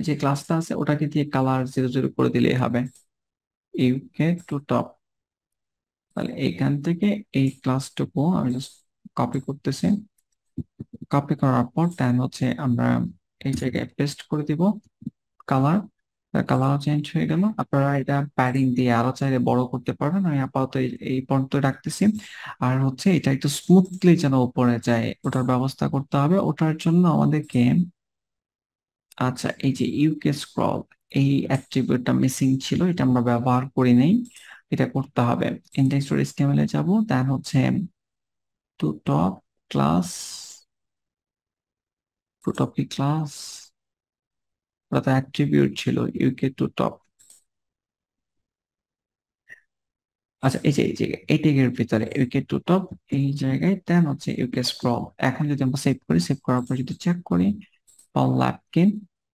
যে ক্লাসটা আছে ওটাকে দিয়ে কালার 0 0 করে দিলেই হবে, ইউকে টু টপ। তাহলে এইখান থেকে এই ক্লাসটুকু আমি জাস্ট কপি করতেছি, কপি করার পর দেন হচ্ছে আমরা এই জায়গায় পেস্ট করে দিব কালার, কালার চেঞ্জ হয়ে গেল। আপনারা এটা প্যাডিং দিয়ে আরো চাইলে বড় করতে পারবেন, আমি আপাতত এই পর্যন্ত রাখতেছি। আর হচ্ছে এটা একটু স্মুথলি যেন উপরে যায় ওটার ব্যবস্থা করতে হবে, ওটার জন্য আমাদেরকে, আচ্ছা এই যে ইউকে স্ক্রল, এই অ্যাট্রিবিউটটা মিসিং ছিল, এটা আমরা ব্যবহার করি নাই, এটা করতে হবে। ইনডেক্স ডট এচটিএমএল এ যাব, দেন হচ্ছে to top class, to top কি ক্লাস, ওটা তো অ্যাট্রিবিউট ছিল ইউকে টু টপ। আচ্ছা এই যে এই ট্যাগের ভিতরে ইউকে টু টপ, এই জায়গায় দেন হচ্ছে ইউকে স্ক্রল। এখন যদি আমরা সেভ করি, সেভ করার পর যদি চেক করি পল ল্যাপকিন,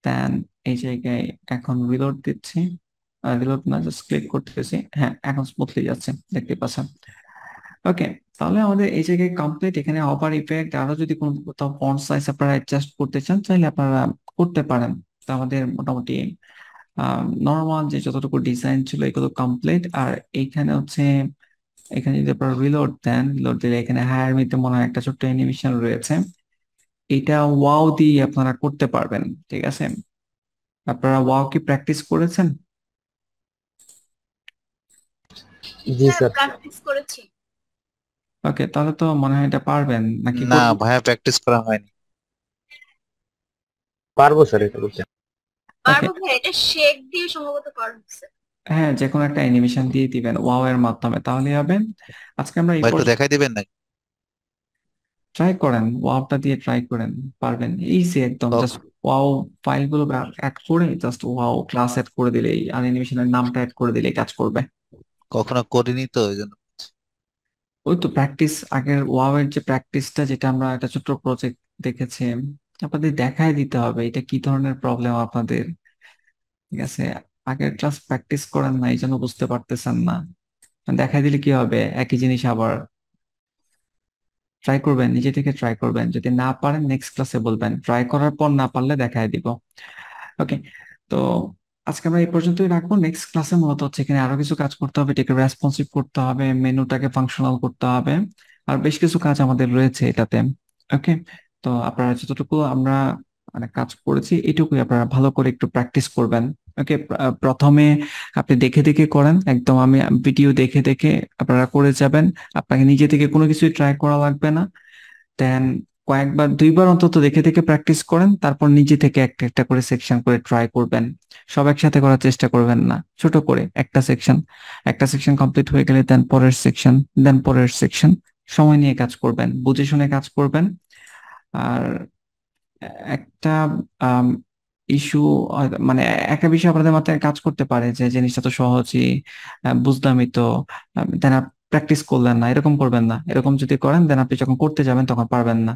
দেন এই জায়গায় এখন রিলোড দিচ্ছি, রিলোড না জাস্ট ক্লিক করতেছি, হ্যাঁ এখন স্মুথলি যাচ্ছে দেখতে পাচ্ছেন। ওকে, তাহলে আমাদের এই জায়গায় কমপ্লিট। এখানে হপার ইফেক্ট আরো যদি কোনো কোথাও ফন্ট সাইজ আপনারা অ্যাডজাস্ট করতে চান চাইলে আপনারা করতে পারেন। তো আমাদের মোটামুটি নর্মাল যে যতটুকু ডিজাইন ছিল এগুলো কমপ্লিট। আর এইখানে হচ্ছে এখানে যদি আপনারা রিলোড দেন, রিলোড দিলে এখানে হায়ার মিতে মনে হয় একটা ছোট্ট অ্যানিমেশন রয়েছে, এটা ওয়াও দিয়ে আপনারা করতে পারবেন। ঠিক আছে, আপনারা ওয়াও কি প্র্যাকটিস করেছেন? জি স্যার। প্র্যাকটিস করেছি। ওকে, তাহলে তো মনে হয় এটা পারবেন নাকি? না ভাইয়া, প্র্যাকটিস করা হয়নি। পারবো স্যার এটা করতে। পারবো ভাই, এটা শেক দিয়ে সম্ভবত করা হচ্ছে। হ্যাঁ, যে কোনো একটা অ্যানিমেশন দিয়ে দিবেন ওয়াও এর মাধ্যমে, তাহলে হবে। আজকে আমরা এই ভাই একটু দেখাই দিবেন নাকি? ট্রাই করেন, ওয়াওটা দিয়ে ট্রাই করেন, পারবেন। ইজি একদম, ওক। জাস্ট ওয়াও ফাইলগুলো অ্যাড করে জাস্ট ওয়াও ক্লাস অ্যাড করে দিলেই আর অ্যানিমেশনের নামটা অ্যাড করে দিলেই কাজ করবে। কখনো করিনি তো ওই জন্য। ওই তো প্র্যাকটিস, আগের ওয়াও এর যে প্র্যাকটিসটা, যেটা আমরা একটা ছোট্ট প্রজেক্ট দেখেছি, আপনাদের দেখায় দিতে হবে এটা কি ধরনের প্রবলেম আপনাদের। ঠিক আছে, আগের ক্লাস প্র্যাকটিস করেন না, এই জন্য বুঝতে পারতেছেন না। দেখাই দিলে কি হবে, একই জিনিস আবার। ট্রাই করবেন, নিজে থেকে ট্রাই করবেন, যদি না পারেন নেক্সট ক্লাসে বলবেন, ট্রাই করার পর না পারলে দেখায় দিব। ওকে, তো আজকে আমরা এই পর্যন্তই রাখবো। নেক্সট ক্লাসে মূলত হচ্ছে এখানে আরো কিছু কাজ করতে হবে, এটাকে রেসপন্সিভ করতে হবে, মেনুটাকে ফাংশনাল করতে হবে, আর বেশ কিছু কাজ আমাদের রয়েছে এটাতে। ওকে, তো আপনারা যতটুকু আমরা মানে কাজ করেছি এটুকুই আপনারা ভালো করে একটু প্র্যাকটিস করবেন। ওকে, প্রথমে আপনি দেখে দেখে করেন, একদম আমি ভিডিও দেখে দেখে আপনারা করে যাবেন, আপনাকে নিজে থেকে কোনো কিছুই ট্রাই করা লাগবে না। দেন কয়েকবার, দুইবার অন্তত দেখে দেখে প্র্যাকটিস করেন, তারপর নিজে থেকে একটা একটা করে সেকশন করে ট্রাই করবেন। সব একসাথে করার চেষ্টা করবেন না, ছোট করে একটা সেকশন কমপ্লিট হয়ে গেলে দেন পরের সেকশন, দেন পরের সেকশন, সময় নিয়ে কাজ করবেন, বুঝে শুনে কাজ করবেন। আর একটা ইস্যু, মানে একটা বিষয় আপনাদের মাথায় কাজ করতে পারে যে জিনিসটা তো সহজই, বুঝলামই তো, দেন প্র্যাকটিস করলেন না, এরকম করবেন না। এরকম যদি করেন দেন আপনি যখন করতে যাবেন তখন পারবেন না।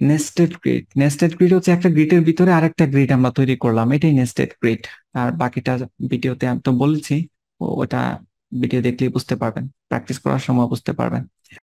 নেস্টেড গ্রিড হচ্ছে একটা গ্রিডের ভিতরে আরেকটা গ্রিড আমরা তৈরি করলাম, এটাই নেস্টেড গ্রিড। আর বাকিটা ভিডিওতে আমি তো বলেছি, ওটা ভিডিও দেখলেই বুঝতে পারবেন, প্র্যাকটিস করার সময় বুঝতে পারবেন।